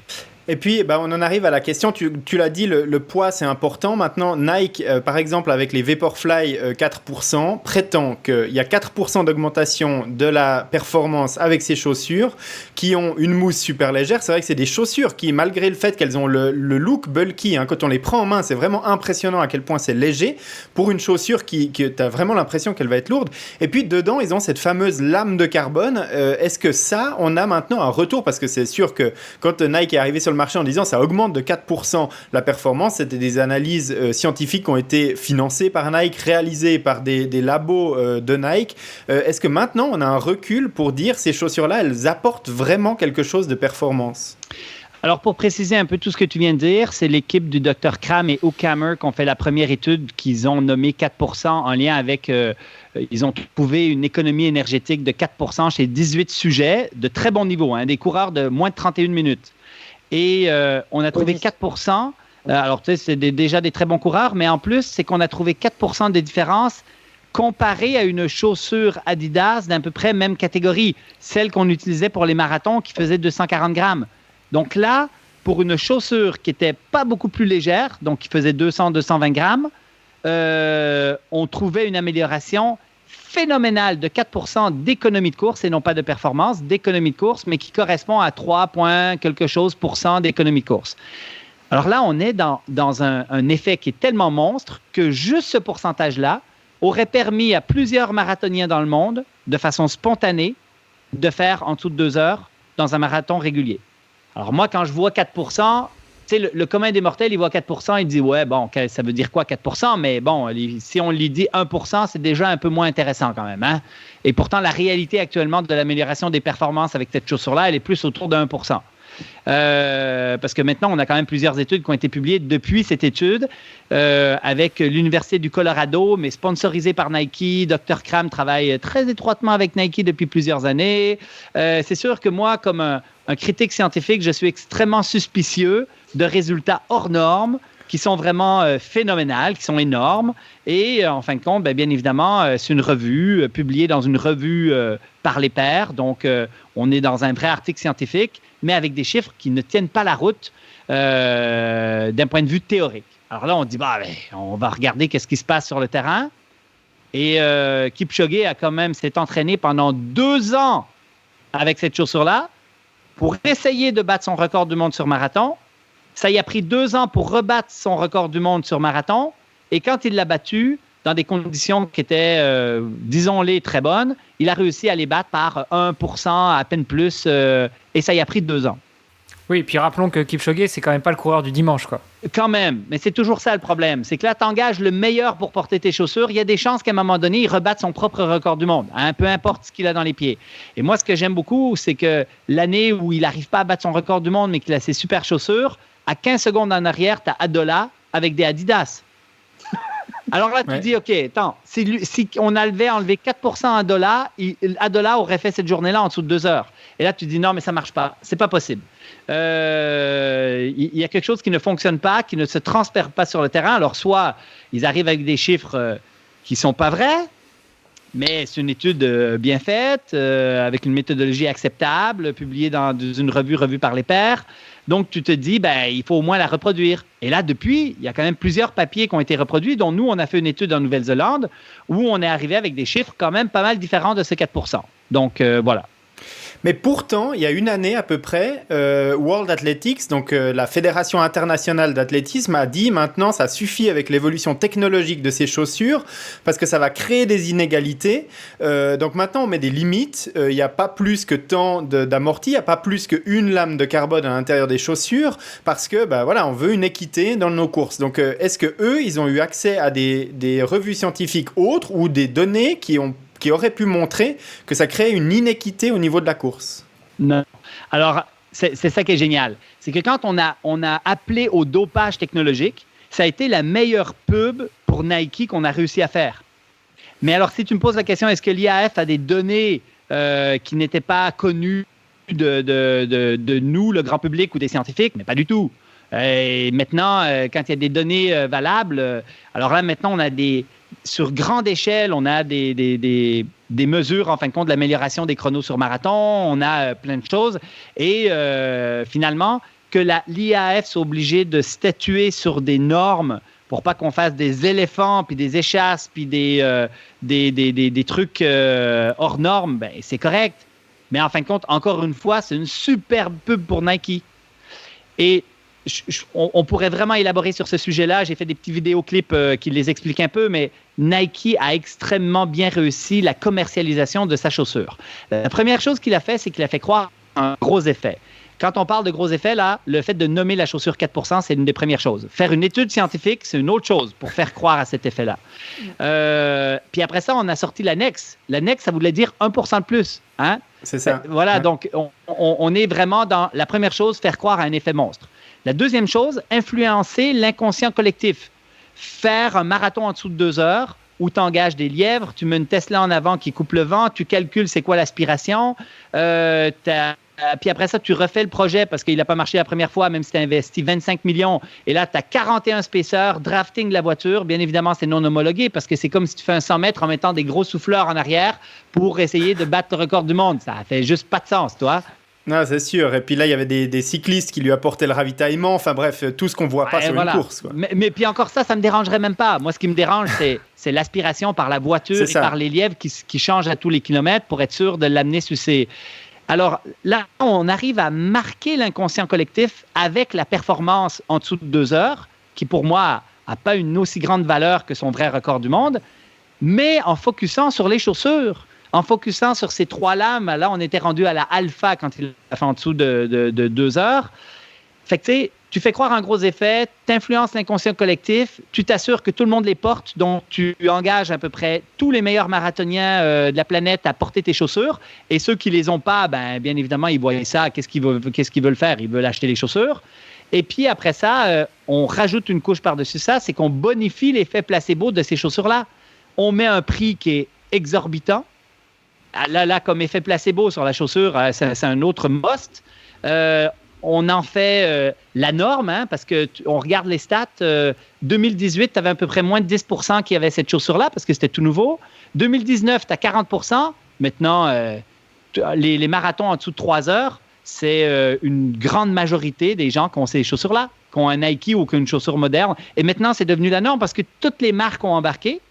Et puis, on en arrive à la question, tu l'as dit, le poids, c'est important. Maintenant, Nike, par exemple, avec les Vaporfly 4%, prétend qu'il y a 4% d'augmentation de la performance avec ces chaussures qui ont une mousse super légère. C'est vrai que c'est des chaussures qui, malgré le fait qu'elles ont le look bulky, quand on les prend en main, c'est vraiment impressionnant à quel point c'est léger pour une chaussure qui tu as vraiment l'impression qu'elle va être lourde. Et puis, dedans, ils ont cette fameuse lame de carbone. Est-ce que ça, on a maintenant un retour? Parce que c'est sûr que quand Nike est arrivé sur le marché en disant ça augmente de 4% la performance, c'était des analyses scientifiques qui ont été financées par Nike, réalisées par des labos de Nike. Est-ce que maintenant on a un recul pour dire ces chaussures-là, elles apportent vraiment quelque chose de performance? Alors, pour préciser un peu tout ce que tu viens de dire, c'est l'équipe du Dr. Cram et O'Hammer qui ont fait la première étude qu'ils ont nommée 4% en lien avec... ils ont trouvé une économie énergétique de 4% chez 18 sujets de très bon niveau, des coureurs de moins de 31 minutes. Et on a trouvé 4%. Alors, tu sais, c'est déjà des très bons coureurs, mais en plus, c'est qu'on a trouvé 4% de différence comparé à une chaussure Adidas d'à peu près même catégorie, celle qu'on utilisait pour les marathons qui faisait 240 grammes. Donc là, pour une chaussure qui n'était pas beaucoup plus légère, donc qui faisait 200-220 grammes, on trouvait une amélioration phénoménale de 4% d'économie de course et non pas de performance, d'économie de course, mais qui correspond à 3 points quelque chose % d'économie de course. Alors là, on est dans un effet qui est tellement monstre que juste ce pourcentage-là aurait permis à plusieurs marathoniens dans le monde, de façon spontanée, de faire en dessous de 2 heures dans un marathon régulier. Alors moi, quand je vois 4%, tu sais, le commun des mortels, il voit 4%, il dit, ouais, bon, ça veut dire quoi 4%? Mais bon, si on lui dit 1%, c'est déjà un peu moins intéressant quand même. Hein? Et pourtant, la réalité actuellement de l'amélioration des performances avec cette chaussure-là, elle est plus autour de 1%. parce que maintenant, on a quand même plusieurs études qui ont été publiées depuis cette étude avec l'Université du Colorado, mais sponsorisée par Nike. Dr. Cram travaille très étroitement avec Nike depuis plusieurs années. C'est sûr que moi, comme un critique scientifique, je suis extrêmement suspicieux de résultats hors normes qui sont vraiment phénoménales, qui sont énormes. Et en fin de compte, bien évidemment, c'est une revue publiée dans une revue par les pairs. Donc, on est dans un vrai article scientifique, mais avec des chiffres qui ne tiennent pas la route d'un point de vue théorique. Alors là, on dit, on va regarder qu'est-ce qui se passe sur le terrain. Et Kipchoge a quand même s'est entraîné pendant 2 ans avec cette chaussure-là pour essayer de battre son record du monde sur marathon. Ça y a pris 2 ans pour rebattre son record du monde sur marathon. Et quand il l'a battu, dans des conditions qui étaient, disons-les, très bonnes, il a réussi à les battre par 1%, à peine plus. Et ça y a pris 2 ans. Oui, puis rappelons que Kipchoge, c'est quand même pas le coureur du dimanche, quoi. Quand même, mais c'est toujours ça le problème. C'est que là, tu engages le meilleur pour porter tes chaussures. Il y a des chances qu'à un moment donné, il rebatte son propre record du monde, hein, peu importe ce qu'il a dans les pieds. Et moi, ce que j'aime beaucoup, c'est que l'année où il n'arrive pas à battre son record du monde, mais qu'il a ses super chaussures, à 15 secondes en arrière, tu as Adola avec des Adidas. Alors là, tu dis, OK, attends, si on avait enlevé 4% à Adola aurait fait cette journée-là en dessous de 2 heures. Et là, tu dis, non, mais ça ne marche pas. C'est pas possible. Il y a quelque chose qui ne fonctionne pas, qui ne se transfère pas sur le terrain. Alors, soit ils arrivent avec des chiffres qui ne sont pas vrais, mais c'est une étude bien faite, avec une méthodologie acceptable, publiée dans une revue par les pairs. Donc, tu te dis, il faut au moins la reproduire. Et là, depuis, il y a quand même plusieurs papiers qui ont été reproduits, dont nous, on a fait une étude en Nouvelle-Zélande où on est arrivé avec des chiffres quand même pas mal différents de ces 4%. Donc, voilà. Mais pourtant, il y a une année à peu près, World Athletics, donc la Fédération internationale d'athlétisme, a dit maintenant ça suffit avec l'évolution technologique de ces chaussures parce que ça va créer des inégalités. Donc maintenant, on met des limites. Il n'y a pas plus que tant d'amorti, il n'y a pas plus qu'une lame de carbone à l'intérieur des chaussures parce que on veut une équité dans nos courses. Donc est-ce que eux, ils ont eu accès à des revues scientifiques autres ou des données qui aurait pu montrer que ça crée une inéquité au niveau de la course? Non. Alors, c'est ça qui est génial. C'est que quand on a appelé au dopage technologique, ça a été la meilleure pub pour Nike qu'on a réussi à faire. Mais alors, si tu me poses la question, est-ce que l'IAF a des données qui n'étaient pas connues de nous, le grand public ou des scientifiques? Mais pas du tout. Et maintenant, quand il y a des données valables, alors là, maintenant, on a sur grande échelle, on a des mesures, en fin de compte, de l'amélioration des chronos sur marathon. On a plein de choses. Et finalement, que l'IAF soit obligée de statuer sur des normes pour pas qu'on fasse des éléphants, puis des échasses, puis des trucs hors normes, c'est correct. Mais en fin de compte, encore une fois, c'est une superbe pub pour Nike. Et on pourrait vraiment élaborer sur ce sujet-là. J'ai fait des petits vidéoclips qui les expliquent un peu, mais Nike a extrêmement bien réussi la commercialisation de sa chaussure. La première chose qu'il a fait, c'est qu'il a fait croire à un gros effet. Quand on parle de gros effets, là, le fait de nommer la chaussure 4%, c'est une des premières choses. Faire une étude scientifique, c'est une autre chose pour faire croire à cet effet-là. Puis après ça, on a sorti l'annexe. L'annexe, ça voulait dire 1% de plus. Hein? C'est ça. Voilà, donc on est vraiment dans la première chose, faire croire à un effet monstre. La deuxième chose, influencer l'inconscient collectif. Faire un marathon en dessous de 2 heures où tu engages des lièvres, tu mets une Tesla en avant qui coupe le vent, tu calcules c'est quoi l'aspiration, puis après ça, tu refais le projet parce qu'il n'a pas marché la première fois, même si tu as investi 25 millions. Et là, tu as 41 spacers, drafting de la voiture. Bien évidemment, c'est non homologué parce que c'est comme si tu fais un 100 mètres en mettant des gros souffleurs en arrière pour essayer de battre le record du monde. Ça fait juste pas de sens, toi. Non, c'est sûr. Et puis là, il y avait des cyclistes qui lui apportaient le ravitaillement. Enfin bref, tout ce qu'on ne voit pas sur une course. Quoi. Mais puis encore ça ne me dérangerait même pas. Moi, ce qui me dérange, c'est l'aspiration par la voiture et par les lièvres qui changent à tous les kilomètres pour être sûr de l'amener sur ses... Alors là, on arrive à marquer l'inconscient collectif avec la performance en dessous de 2 heures, qui pour moi n'a pas une aussi grande valeur que son vrai record du monde, mais en focusant sur les chaussures. En focusant sur ces 3 lames, là, on était rendu à la alpha quand il a fait en dessous de 2 heures. Fait que, tu sais, tu fais croire un gros effet, tu influences l'inconscient collectif, tu t'assures que tout le monde les porte, donc tu engages à peu près tous les meilleurs marathoniens de la planète à porter tes chaussures. Et ceux qui les ont pas, ben, bien évidemment, ils voient ça. Qu'est-ce qu'ils veulent faire? Ils veulent acheter les chaussures. Et puis après ça, on rajoute une couche par-dessus ça, c'est qu'on bonifie l'effet placebo de ces chaussures-là. On met un prix qui est exorbitant. Là, comme effet placebo sur la chaussure, c'est un autre must. On en fait la norme, hein, parce qu'on regarde les stats. 2018, tu avais à peu près moins de 10% qui avaient cette chaussure-là, parce que c'était tout nouveau. 2019, tu as 40%. Maintenant, les marathons en dessous de 3 heures, c'est une grande majorité des gens qui ont ces chaussures-là, qui ont un Nike ou qui ont une chaussure moderne. Et maintenant, c'est devenu la norme parce que toutes les marques ont embarqué.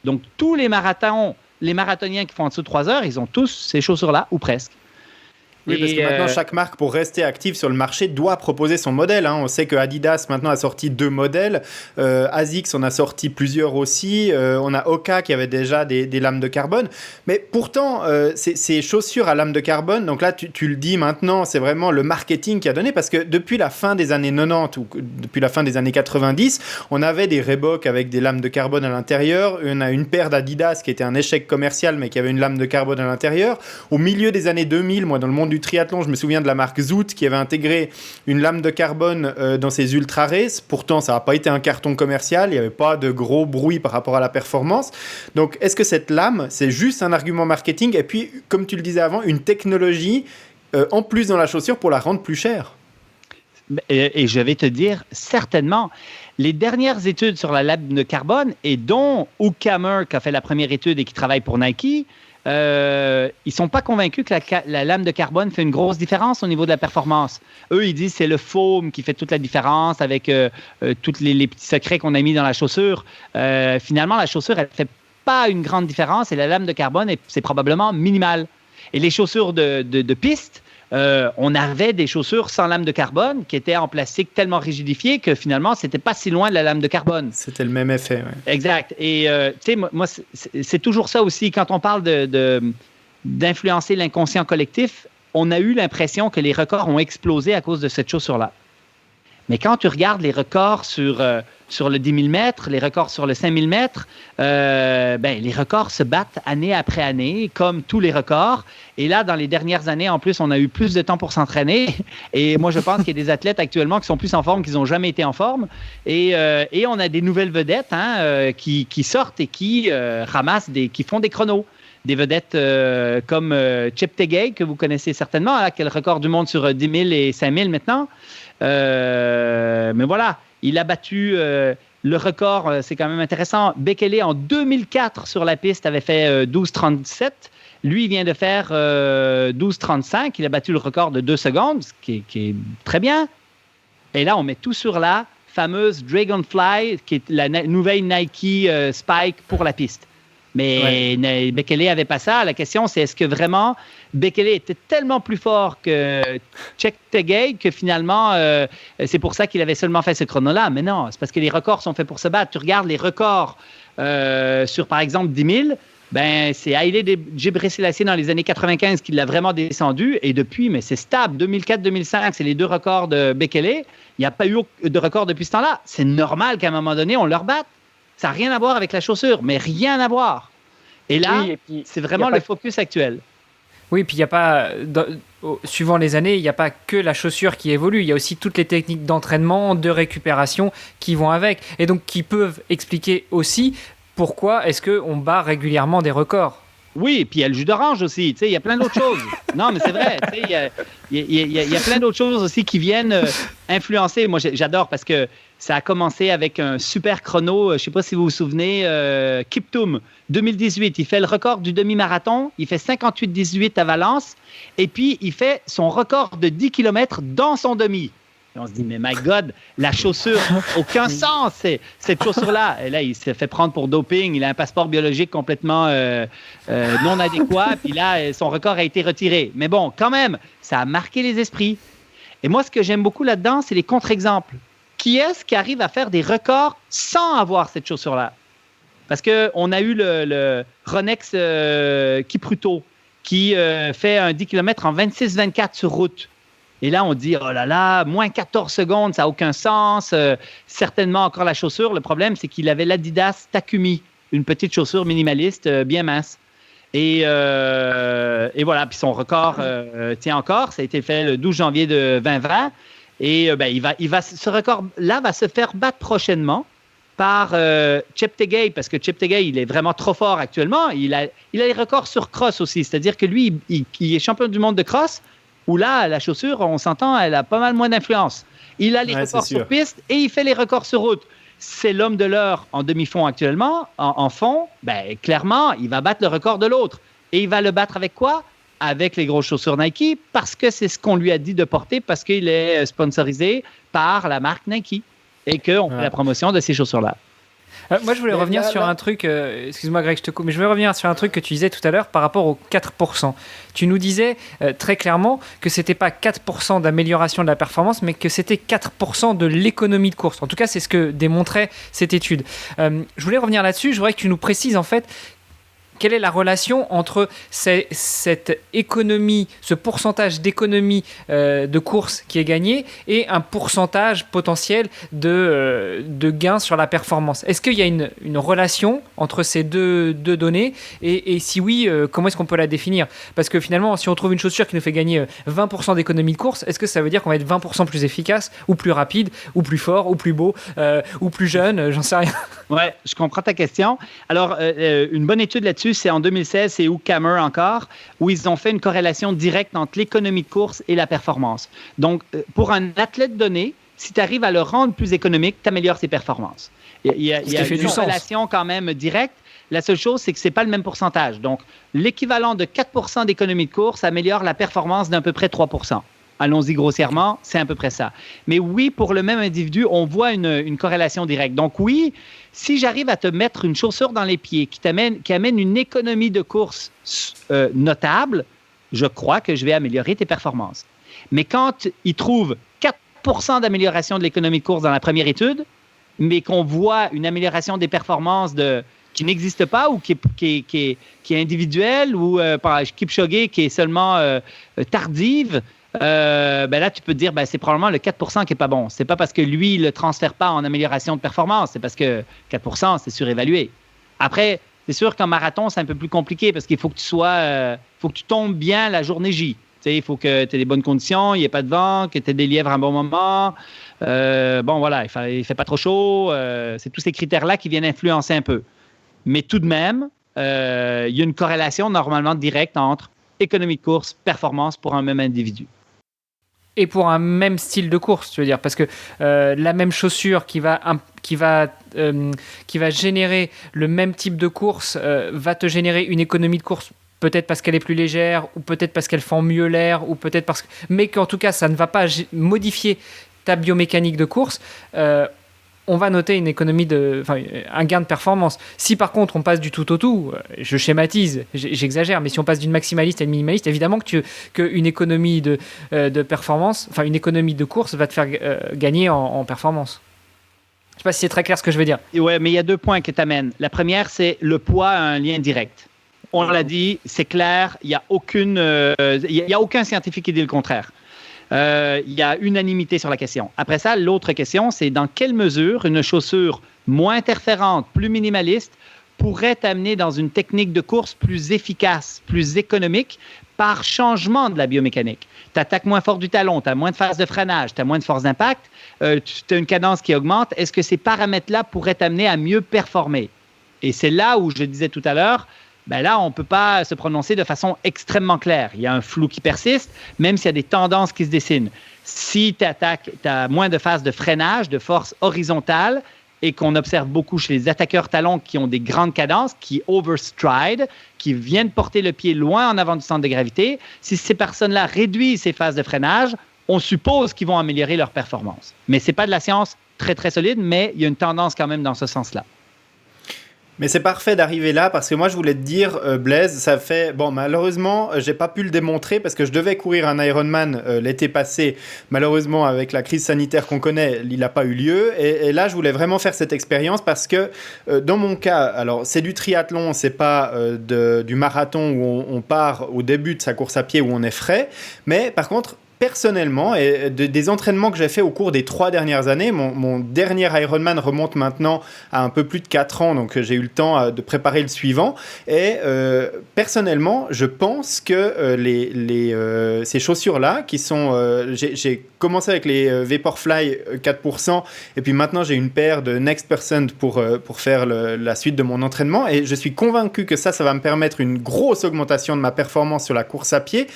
Donc, tous les marathoniens qui font en dessous de 3 heures, ils ont tous ces chaussures-là, ou presque. Oui, parce que maintenant, chaque marque, pour rester active sur le marché, doit proposer son modèle. Hein. On sait que Adidas, maintenant, a sorti 2 modèles. ASICS en a sorti plusieurs aussi. On a Hoka qui avait déjà des lames de carbone. Mais pourtant, ces chaussures à lames de carbone, donc là, tu le dis maintenant, c'est vraiment le marketing qui a donné, parce que depuis la fin des années 90 ou depuis la fin des années 90, on avait des Reebok avec des lames de carbone à l'intérieur. On a une paire d'Adidas qui était un échec commercial, mais qui avait une lame de carbone à l'intérieur. Au milieu des années 2000, moi, dans le monde du triathlon, je me souviens de la marque Zoot qui avait intégré une lame de carbone dans ses Ultra Race. Pourtant, ça n'a pas été un carton commercial. Il n'y avait pas de gros bruit par rapport à la performance. Donc, est-ce que cette lame, c'est juste un argument marketing et puis, comme tu le disais avant, une technologie en plus dans la chaussure pour la rendre plus chère? Et je vais te dire, certainement, les dernières études sur la lame de carbone, et dont Hugh Kammer, qui a fait la première étude et qui travaille pour Nike, ils ne sont pas convaincus que la lame de carbone fait une grosse différence au niveau de la performance. Eux, ils disent que c'est le foam qui fait toute la différence avec tous les petits secrets qu'on a mis dans la chaussure. Finalement, la chaussure, elle ne fait pas une grande différence et la lame de carbone, c'est probablement minimal. Et les chaussures de piste, on avait des chaussures sans lame de carbone qui étaient en plastique tellement rigidifié que finalement, c'était pas si loin de la lame de carbone. C'était le même effet, oui. Exact. Et tu sais, moi, c'est toujours ça aussi. Quand on parle d'influencer l'inconscient collectif, on a eu l'impression que les records ont explosé à cause de cette chaussure-là. Mais quand tu regardes les records sur le 10 000 mètres, les records sur le 5 000 mètres, les records se battent année après année, comme tous les records. Et là, dans les dernières années, en plus, on a eu plus de temps pour s'entraîner. Et moi, je pense qu'il y a des athlètes actuellement qui sont plus en forme qu'ils n'ont jamais été en forme. Et on a des nouvelles vedettes qui sortent et qui qui font des chronos. Des vedettes comme Cheptegei, que vous connaissez certainement, qui a le record du monde sur 10 000 et 5 000 maintenant. Mais voilà, il a battu le record, c'est quand même intéressant. Bekele, en 2004, sur la piste, avait fait 12,37. Lui, il vient de faire 12,35. Il a battu le record de 2 secondes, ce qui est très bien. Et là, on met tout sur la fameuse Dragonfly, qui est la nouvelle Nike Spike pour la piste. Mais Bekele n'avait pas ça. La question, c'est est-ce que vraiment Bekele était tellement plus fort que Cheptegei que finalement, c'est pour ça qu'il avait seulement fait ce chrono-là. Mais non, c'est parce que les records sont faits pour se battre. Tu regardes les records sur, par exemple, 10 000, c'est Haile Gebrselassie dans les années 95 qui l'a vraiment descendu. Et depuis, mais c'est stable. 2004-2005, c'est les 2 records de Bekele. Il n'y a pas eu de record depuis ce temps-là. C'est normal qu'à un moment donné, on leur batte. Ça n'a rien à voir avec la chaussure, mais rien à voir. Et là, c'est vraiment le focus actuel. Oui, puis il n'y a pas, suivant les années, il n'y a pas que la chaussure qui évolue. Il y a aussi toutes les techniques d'entraînement, de récupération qui vont avec. Et donc, qui peuvent expliquer aussi pourquoi est-ce qu'on bat régulièrement des records. Oui, et puis il y a le jus d'orange aussi. Il y a plein d'autres choses. Non, mais c'est vrai. Il y a plein d'autres choses aussi qui viennent influencer. Moi, j'adore parce que ça a commencé avec un super chrono. Je ne sais pas si vous vous souvenez, Kiptoum, 2018. Il fait le record du demi-marathon. Il fait 58,18 à Valence. Et puis, il fait son record de 10 km dans son demi. Et on se dit, mais my God, la chaussure, aucun sens, cette chaussure-là. Et là, il s'est fait prendre pour doping. Il a un passeport biologique complètement non adéquat. Puis là, son record a été retiré. Mais bon, quand même, ça a marqué les esprits. Et moi, ce que j'aime beaucoup là-dedans, c'est les contre-exemples. Qui est-ce qui arrive à faire des records sans avoir cette chaussure-là? Parce qu'on a eu le Ronex Kipruto qui fait un 10 km en 26-24 sur route. Et là, on dit, oh là là, moins 14 secondes, ça n'a aucun sens. Certainement encore la chaussure. Le problème, c'est qu'il avait l'Adidas Takumi, une petite chaussure minimaliste bien mince. Et voilà, puis son record tient encore. Ça a été fait le 12 janvier de 2020. Et ce record-là va se faire battre prochainement par Cheptegei, parce que Cheptegei, il est vraiment trop fort actuellement. Il a les records sur cross aussi, c'est-à-dire que lui, il est champion du monde de cross, où là, la chaussure, on s'entend, elle a pas mal moins d'influence. Il a les records sur piste et il fait les records sur route. C'est l'homme de l'heure en demi-fond actuellement. En fond, clairement, il va battre le record de l'autre. Et il va le battre avec quoi? Avec les grosses chaussures Nike, parce que c'est ce qu'on lui a dit de porter, parce qu'il est sponsorisé par la marque Nike et qu'on fait la promotion de ces chaussures-là. Moi, je voulais revenir sur un truc, excuse-moi Greg, je te coupe, mais je voulais revenir sur un truc que tu disais tout à l'heure par rapport aux 4%. Tu nous disais très clairement que ce n'était pas 4% d'amélioration de la performance, mais que c'était 4% de l'économie de course. En tout cas, c'est ce que démontrait cette étude. Je voulais revenir là-dessus, je voudrais que tu nous précises en fait quelle est la relation entre cette économie, ce pourcentage d'économie de course qui est gagné et un pourcentage potentiel de gain sur la performance? Est-ce qu'il y a une relation entre ces deux données et si oui, comment est-ce qu'on peut la définir? Parce que finalement, si on trouve une chaussure qui nous fait gagner 20% d'économie de course, est-ce que ça veut dire qu'on va être 20% plus efficace ou plus rapide ou plus fort ou plus beau ou plus jeune? J'en sais rien. Ouais, je comprends ta question. Alors, une bonne étude là-dessus, c'est en 2016, c'est Huckhammer encore, où ils ont fait une corrélation directe entre l'économie de course et la performance. Donc, pour un athlète donné, si tu arrives à le rendre plus économique, tu améliores ses performances. Il y a une corrélation quand même directe. La seule chose, c'est que ce n'est pas le même pourcentage. Donc, l'équivalent de 4% d'économie de course améliore la performance d'à peu près 3%. Allons-y grossièrement, c'est à peu près ça. Mais oui, pour le même individu, on voit une corrélation directe. Donc oui, si j'arrive à te mettre une chaussure dans les pieds qui amène une économie de course notable, je crois que je vais améliorer tes performances. Mais quand il trouve 4% d'amélioration de l'économie de course dans la première étude, mais qu'on voit une amélioration des performances qui n'existe pas ou qui est individuelle, ou par Kipchoge qui est seulement tardive, là, tu peux te dire, c'est probablement le 4% qui n'est pas bon. C'est pas parce que lui, il ne le transfère pas en amélioration de performance, c'est parce que 4%, c'est surévalué. Après, c'est sûr qu'en marathon, c'est un peu plus compliqué parce qu'il faut que faut que tu tombes bien la journée J. Il faut que tu aies des bonnes conditions, il n'y ait pas de vent, que tu aies des lièvres à un bon moment. Voilà, il ne fait pas trop chaud. C'est tous ces critères-là qui viennent influencer un peu. Mais tout de même, il y a une corrélation normalement directe entre économie de course, performance pour un même individu. Et pour un même style de course, tu veux dire, parce que la même chaussure qui va générer le même type de course va te générer une économie de course, peut-être parce qu'elle est plus légère, ou peut-être parce qu'elle fend mieux l'air, ou peut-être parce que... Mais qu'en tout cas, ça ne va pas modifier ta biomécanique de course. On va noter un gain de performance. Si par contre on passe du tout au tout, je schématise, j'exagère, mais si on passe d'une maximaliste à une minimaliste, évidemment qu'une économie de performance, une économie de course va te faire gagner en performance. Je ne sais pas si c'est très clair ce que je veux dire. Oui, mais il y a 2 points que tu amènes. La première, c'est le poids a un lien direct. On l'a dit, c'est clair, il n'y a aucun scientifique qui dit le contraire. Il y a unanimité sur la question. Après ça, l'autre question, c'est dans quelle mesure une chaussure moins interférente, plus minimaliste, pourrait t'amener dans une technique de course plus efficace, plus économique, par changement de la biomécanique. Tu attaques moins fort du talon, tu as moins de phase de freinage, tu as moins de force d'impact, tu as une cadence qui augmente. Est-ce que ces paramètres-là pourraient t'amener à mieux performer? Et c'est là où je disais tout à l'heure, là, on ne peut pas se prononcer de façon extrêmement claire. Il y a un flou qui persiste, même s'il y a des tendances qui se dessinent. Si tu as moins de phase de freinage, de force horizontale, et qu'on observe beaucoup chez les attaqueurs talons qui ont des grandes cadences, qui overstride, qui viennent porter le pied loin en avant du centre de gravité, si ces personnes-là réduisent ces phases de freinage, on suppose qu'ils vont améliorer leur performance. Mais ce n'est pas de la science très, très solide, mais il y a une tendance quand même dans ce sens-là. Mais c'est parfait d'arriver là parce que moi je voulais te dire Blaise, ça fait malheureusement j'ai pas pu le démontrer parce que je devais courir un Ironman l'été passé, malheureusement avec la crise sanitaire qu'on connaît il n'a pas eu lieu et là je voulais vraiment faire cette expérience parce que dans mon cas, alors c'est du triathlon, c'est pas du marathon où on part au début de sa course à pied où on est frais, mais par contre personnellement, et des entraînements que j'ai fait au cours des 3 dernières années, mon dernier Ironman remonte maintenant à un peu plus de 4 ans, donc j'ai eu le temps de préparer le suivant. Et personnellement, je pense que ces chaussures-là, qui sont... j'ai commencé avec les Vaporfly 4%, et puis maintenant j'ai une paire de Next Percent pour faire la suite de mon entraînement, et je suis convaincu que ça va me permettre une grosse augmentation de ma performance sur la course à pied,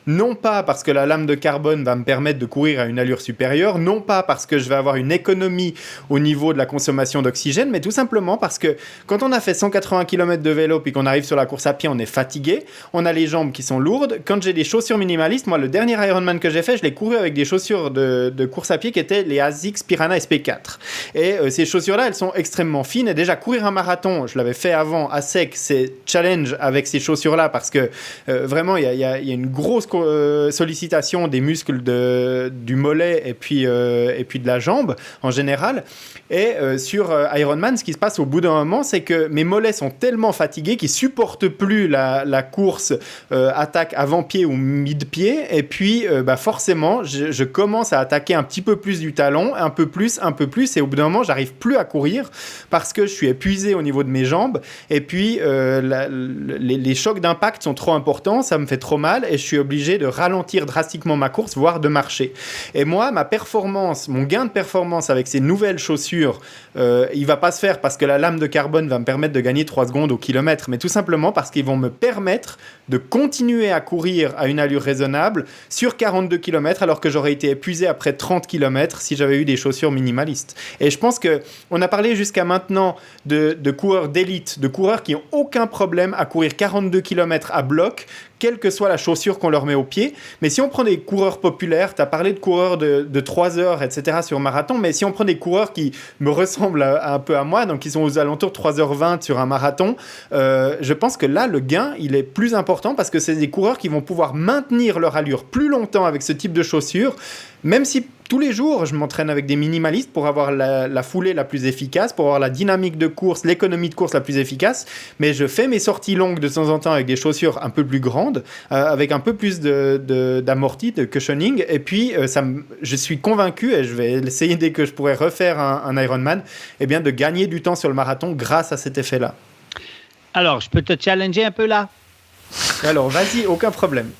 non pas parce que la lame de carbone va me permettre de courir à une allure supérieure, non pas parce que je vais avoir une économie au niveau de la consommation d'oxygène, mais tout simplement parce que quand on a fait 180 km de vélo puis qu'on arrive sur la course à pied, on est fatigué, on a les jambes qui sont lourdes. Quand j'ai des chaussures minimalistes, moi le dernier Ironman que j'ai fait, je l'ai couru avec des chaussures de course à pied qui étaient les ASICS Piranha SP4. Et ces chaussures-là, elles sont extrêmement fines, et déjà courir un marathon, je l'avais fait avant à sec, c'est challenge avec ces chaussures-là parce que vraiment il y a une grosse sollicitation des muscles du mollet et puis de la jambe en général. Et sur Ironman, ce qui se passe au bout d'un moment, c'est que mes mollets sont tellement fatigués qu'ils supportent plus la course attaque avant-pied ou mid-pied, et puis forcément je commence à attaquer un petit peu plus du talon, un peu plus, et au bout d'un moment j'arrive plus à courir parce que je suis épuisé au niveau de mes jambes, et puis les chocs d'impact sont trop importants, ça me fait trop mal, et je suis obligé de ralentir drastiquement ma course, voire de marcher. Et moi, mon gain de performance avec ces nouvelles chaussures, il va pas se faire parce que la lame de carbone va me permettre de gagner 3 secondes au kilomètre, mais tout simplement parce qu'ils vont me permettre de continuer à courir à une allure raisonnable sur 42 km, alors que j'aurais été épuisé après 30 km si j'avais eu des chaussures minimalistes. Et je pense qu'on a parlé jusqu'à maintenant de coureurs d'élite, de coureurs qui n'ont aucun problème à courir 42 km à bloc, quelle que soit la chaussure qu'on leur met au pied. Mais si on prend des coureurs populaires, tu as parlé de coureurs de 3 heures, etc. sur marathon, mais si on prend des coureurs qui me ressemblent un peu à moi, donc qui sont aux alentours de 3h20 sur un marathon, je pense que là, le gain, il est plus important parce que c'est des coureurs qui vont pouvoir maintenir leur allure plus longtemps avec ce type de chaussures, même si tous les jours, je m'entraîne avec des minimalistes pour avoir la foulée la plus efficace, pour avoir la dynamique de course, l'économie de course la plus efficace. Mais je fais mes sorties longues de temps en temps avec des chaussures un peu plus grandes, avec un peu plus d'amorti, de cushioning. Et puis, je suis convaincu, et je vais essayer dès que je pourrai refaire un Ironman, de gagner du temps sur le marathon grâce à cet effet-là. Alors, je peux te challenger un peu là? Alors, vas-y, aucun problème.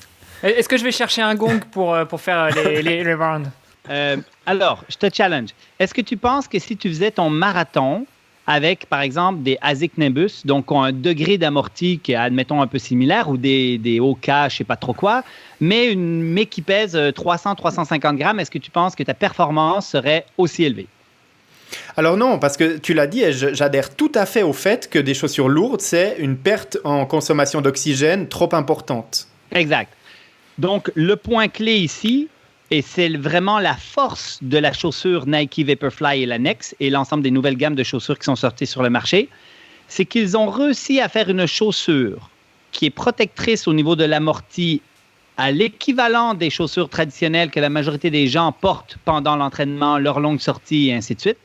Est-ce que je vais chercher un gong pour faire les rounds? Alors, je te challenge. Est-ce que tu penses que si tu faisais ton marathon avec, par exemple, des ASICS Nimbus, donc ont un degré d'amorti qui est, admettons, un peu similaire, ou des OK, je ne sais pas trop quoi, mais qui pèse 300-350 grammes, est-ce que tu penses que ta performance serait aussi élevée? Alors non, parce que tu l'as dit, et j'adhère tout à fait au fait que des chaussures lourdes, c'est une perte en consommation d'oxygène trop importante. Exact. Donc, le point clé ici, et c'est vraiment la force de la chaussure Nike Vaporfly et la Next et l'ensemble des nouvelles gammes de chaussures qui sont sorties sur le marché, c'est qu'ils ont réussi à faire une chaussure qui est protectrice au niveau de l'amorti à l'équivalent des chaussures traditionnelles que la majorité des gens portent pendant l'entraînement, leur longue sortie et ainsi de suite,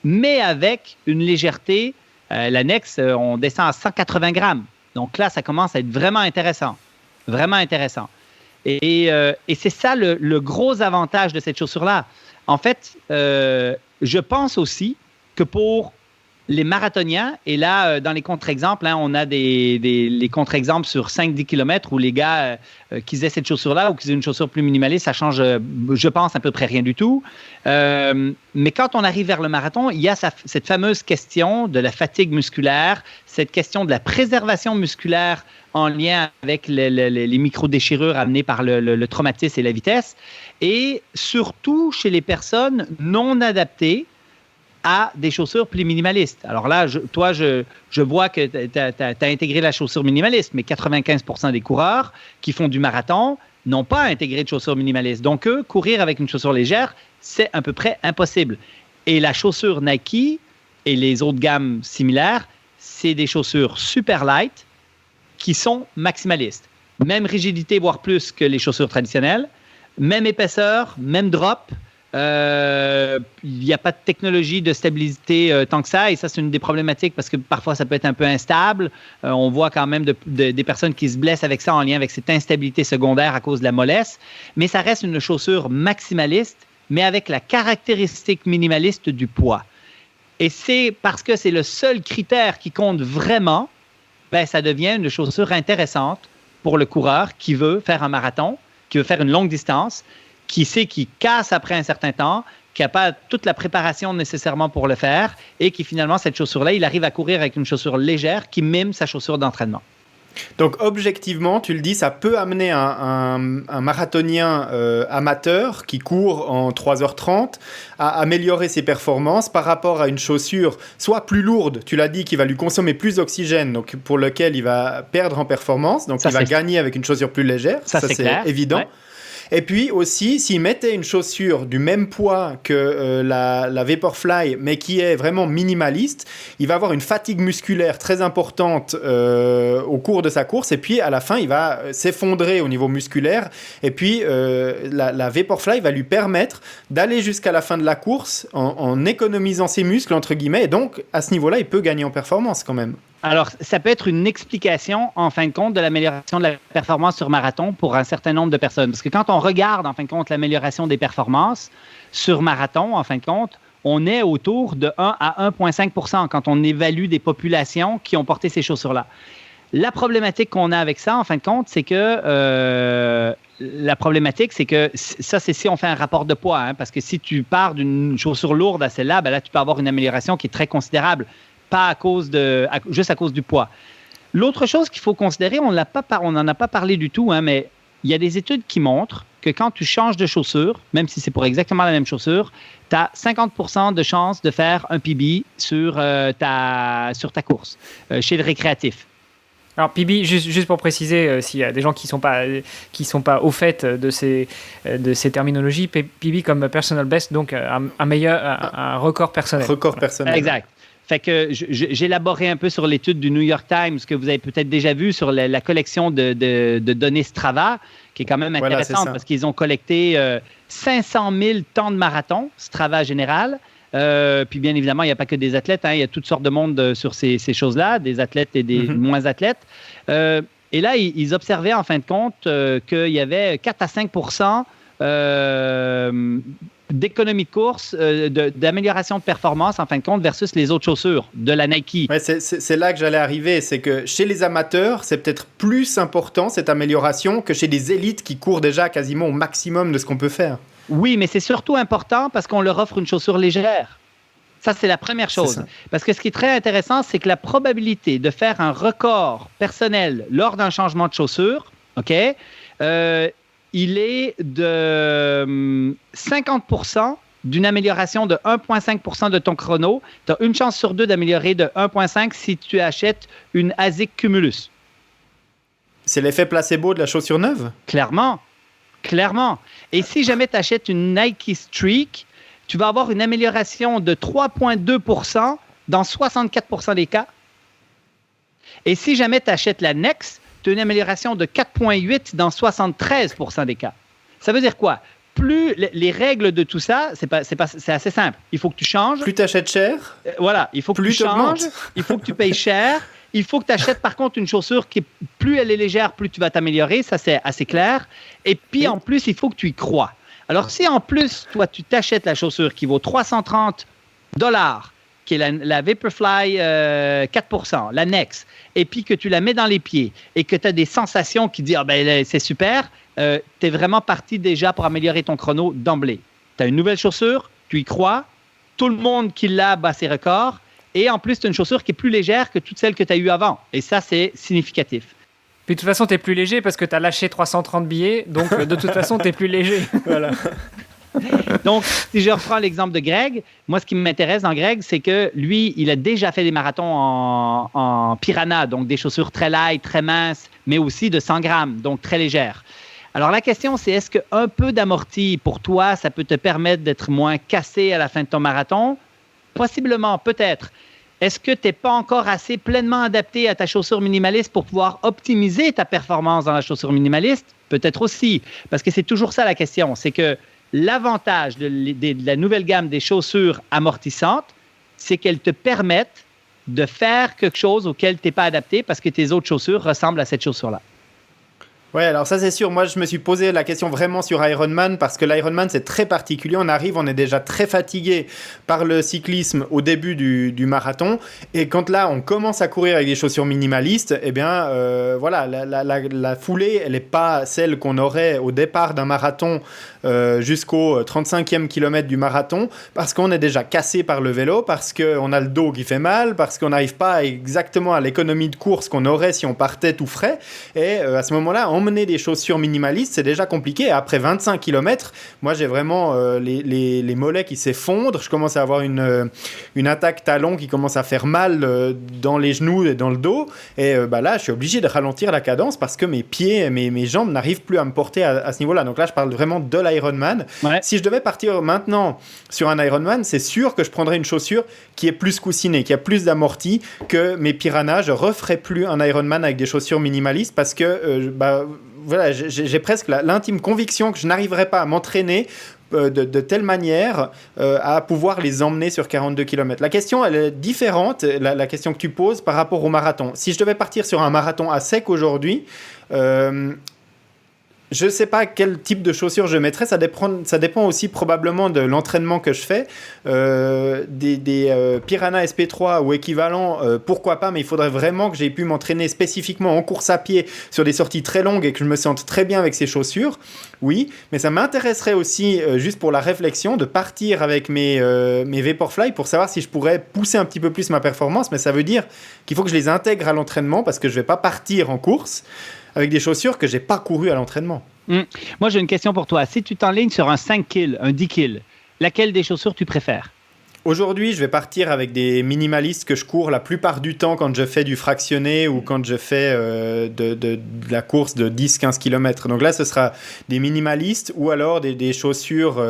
mais avec une légèreté. La Next, on descend à 180 grammes. Donc là, ça commence à être vraiment intéressant. Vraiment intéressant. Et c'est ça le gros avantage de cette chaussure-là. En fait, je pense aussi que pour les marathoniens, et là, dans les contre-exemples, on a les contre-exemples sur 5-10 km où les gars qui aient cette chaussure-là ou qui aient une chaussure plus minimaliste, ça change, je pense, à peu près rien du tout. Mais quand on arrive vers le marathon, il y a cette fameuse question de la fatigue musculaire, cette question de la préservation musculaire en lien avec les micro-déchirures amenées par le traumatisme et la vitesse, et surtout chez les personnes non adaptées à des chaussures plus minimalistes. Alors là, je vois que tu as intégré la chaussure minimaliste, mais 95% des coureurs qui font du marathon n'ont pas intégré de chaussures minimalistes. Donc, eux, courir avec une chaussure légère, c'est à peu près impossible. Et la chaussure Nike et les autres gammes similaires, c'est des chaussures super light qui sont maximalistes. Même rigidité, voire plus que les chaussures traditionnelles. Même épaisseur, même drop. Il n'y a pas de technologie de stabilité tant que ça, et ça, c'est une des problématiques parce que parfois, ça peut être un peu instable. On voit quand même des personnes qui se blessent avec ça en lien avec cette instabilité secondaire à cause de la mollesse, mais ça reste une chaussure maximaliste, mais avec la caractéristique minimaliste du poids. Et c'est parce que c'est le seul critère qui compte vraiment, ben, ça devient une chaussure intéressante pour le coureur qui veut faire un marathon, qui veut faire une longue distance, qui sait qu'il casse après un certain temps, qui n'a pas toute la préparation nécessairement pour le faire et qui finalement, cette chaussure-là, il arrive à courir avec une chaussure légère qui mime sa chaussure d'entraînement. Donc objectivement, tu le dis, ça peut amener un marathonien amateur qui court en 3h30 à améliorer ses performances par rapport à une chaussure soit plus lourde, tu l'as dit, qui va lui consommer plus d'oxygène, donc pour lequel il va perdre en performance, donc ça, il va gagner avec une chaussure plus légère, ça c'est clair, évident. Ouais. Et puis aussi, s'il mettait une chaussure du même poids que la Vaporfly, mais qui est vraiment minimaliste, il va avoir une fatigue musculaire très importante au cours de sa course. Et puis, à la fin, il va s'effondrer au niveau musculaire. Et puis, la Vaporfly va lui permettre d'aller jusqu'à la fin de la course en économisant ses muscles, entre guillemets. Et donc, à ce niveau-là, il peut gagner en performance quand même. Alors, ça peut être une explication, en fin de compte, de l'amélioration de la performance sur marathon pour un certain nombre de personnes. Parce que quand on regarde, en fin de compte, l'amélioration des performances sur marathon, en fin de compte, on est autour de 1 à 1,5 % quand on évalue des populations qui ont porté ces chaussures-là. La problématique qu'on a avec ça, en fin de compte, c'est que ça, c'est si on fait un rapport de poids. Hein, parce que si tu pars d'une chaussure lourde à celle-là, ben là, tu peux avoir une amélioration qui est très considérable. Pas juste à cause du poids. L'autre chose qu'il faut considérer, on n'en a pas parlé du tout, hein, mais il y a des études qui montrent que quand tu changes de chaussure, même si c'est pour exactement la même chaussure, tu as 50% de chances de faire un PB sur ta course, chez le récréatif. Alors PB, juste pour préciser, s'il y a des gens qui sont pas au fait de ces terminologies, PB comme personal best, donc un record personnel. Record personnel. Exact. Fait que j'ai élaboré un peu sur l'étude du New York Times que vous avez peut-être déjà vu sur la collection de données Strava, qui est quand même intéressante parce qu'ils ont collecté 500 000 temps de marathon, Strava général. Puis bien évidemment, il n'y a pas que des athlètes, hein, il y a toutes sortes de monde sur ces choses-là, des athlètes et des moins athlètes. Et là, ils observaient en fin de compte qu'il y avait 4 à 5 d'économie de course, d'amélioration de performance en fin de compte versus les autres chaussures de la Nike. Ouais, c'est là que j'allais arriver, c'est que chez les amateurs, c'est peut-être plus important cette amélioration que chez des élites qui courent déjà quasiment au maximum de ce qu'on peut faire. Oui, mais c'est surtout important parce qu'on leur offre une chaussure légère. Ça, c'est la première chose. Parce que ce qui est très intéressant, c'est que la probabilité de faire un record personnel lors d'un changement de chaussure, OK, il est de 50% d'une amélioration de 1,5% de ton chrono. Tu as une chance sur 2 d'améliorer de 1,5 si tu achètes une ASIC Cumulus. C'est l'effet placebo de la chaussure neuve? Clairement. Et si jamais tu achètes une Nike Streak, tu vas avoir une amélioration de 3,2% dans 64% des cas. Et si jamais tu achètes la Next, tu as une amélioration de 4,8 dans 73% des cas. Ça veut dire quoi? Plus les règles de tout ça, c'est assez simple. Il faut que tu changes. Plus tu achètes cher. Voilà, il faut que tu changes. Il faut que tu payes cher. Il faut que tu achètes par contre une chaussure qui, plus elle est légère, plus tu vas t'améliorer. Ça, c'est assez clair. Et puis en plus, il faut que tu y crois. Alors si en plus, toi, tu t'achètes la chaussure qui vaut $330, qui est la Vaporfly 4%, la Next, et puis que tu la mets dans les pieds et que tu as des sensations qui disent « Ah ben c'est super », tu es vraiment parti déjà pour améliorer ton chrono d'emblée. Tu as une nouvelle chaussure, tu y crois, tout le monde qui l'a bat ses records, et en plus, tu as une chaussure qui est plus légère que toutes celles que tu as eues avant. Et ça, c'est significatif. Puis de toute façon, tu es plus léger parce que tu as lâché 330 billets, donc de toute façon, tu es plus léger. Voilà. Donc, si je reprends l'exemple de Greg, moi, ce qui m'intéresse dans Greg, c'est que lui, il a déjà fait des marathons en Piranha, donc des chaussures très light, très minces, mais aussi de 100 grammes, donc très légères. Alors, la question, c'est est-ce qu'un peu d'amorti, pour toi, ça peut te permettre d'être moins cassé à la fin de ton marathon? Possiblement, peut-être. Est-ce que tu n'es pas encore assez pleinement adapté à ta chaussure minimaliste pour pouvoir optimiser ta performance dans la chaussure minimaliste? Peut-être aussi, parce que c'est toujours ça la question. C'est que l'avantage de la nouvelle gamme des chaussures amortissantes, c'est qu'elles te permettent de faire quelque chose auquel tu n'es pas adapté parce que tes autres chaussures ressemblent à cette chaussure-là. Ouais, alors ça c'est sûr. Moi, je me suis posé la question vraiment sur Ironman parce que l'Ironman c'est très particulier. On est déjà très fatigué par le cyclisme au début du marathon, et quand là on commence à courir avec des chaussures minimalistes, eh bien voilà, la foulée elle n'est pas celle qu'on aurait au départ d'un marathon jusqu'au 35e kilomètre du marathon, parce qu'on est déjà cassé par le vélo, parce qu'on a le dos qui fait mal, parce qu'on n'arrive pas exactement à l'économie de course qu'on aurait si on partait tout frais, et à ce moment-là emmener des chaussures minimalistes, c'est déjà compliqué. Et après 25 km, moi j'ai vraiment les mollets qui s'effondrent, je commence à avoir une attaque talon qui commence à faire mal dans les genoux et dans le dos, et là je suis obligé de ralentir la cadence parce que mes pieds, mes jambes n'arrivent plus à me porter à ce niveau-là. Donc là je parle vraiment de l'Ironman. Ouais. Si je devais partir maintenant sur un Ironman, c'est sûr que je prendrais une chaussure qui est plus coussinée, qui a plus d'amorti que mes Piranha. Je referai plus un Ironman avec des chaussures minimalistes parce que voilà, j'ai presque l'intime conviction que je n'arriverai pas à m'entraîner de telle manière à pouvoir les emmener sur 42 km. La question, elle est différente, la question que tu poses par rapport au marathon. Si je devais partir sur un marathon à sec aujourd'hui, je ne sais pas quel type de chaussures je mettrais. Ça dépend aussi probablement de l'entraînement que je fais. Des Piranha SP3 ou équivalent, pourquoi pas, mais il faudrait vraiment que j'aie pu m'entraîner spécifiquement en course à pied sur des sorties très longues et que je me sente très bien avec ces chaussures. Oui, mais ça m'intéresserait aussi, juste pour la réflexion, de partir avec mes Vaporfly pour savoir si je pourrais pousser un petit peu plus ma performance. Mais ça veut dire qu'il faut que je les intègre à l'entraînement parce que je ne vais pas partir en course avec des chaussures que je n'ai pas courues à l'entraînement. Moi, j'ai une question pour toi. Si tu t'enlignes sur un 5 kills, un 10 kills, laquelle des chaussures tu préfères? Aujourd'hui, je vais partir avec des minimalistes que je cours la plupart du temps quand je fais du fractionné ou quand je fais de la course de 10-15 km. Donc là, ce sera des minimalistes ou alors des chaussures.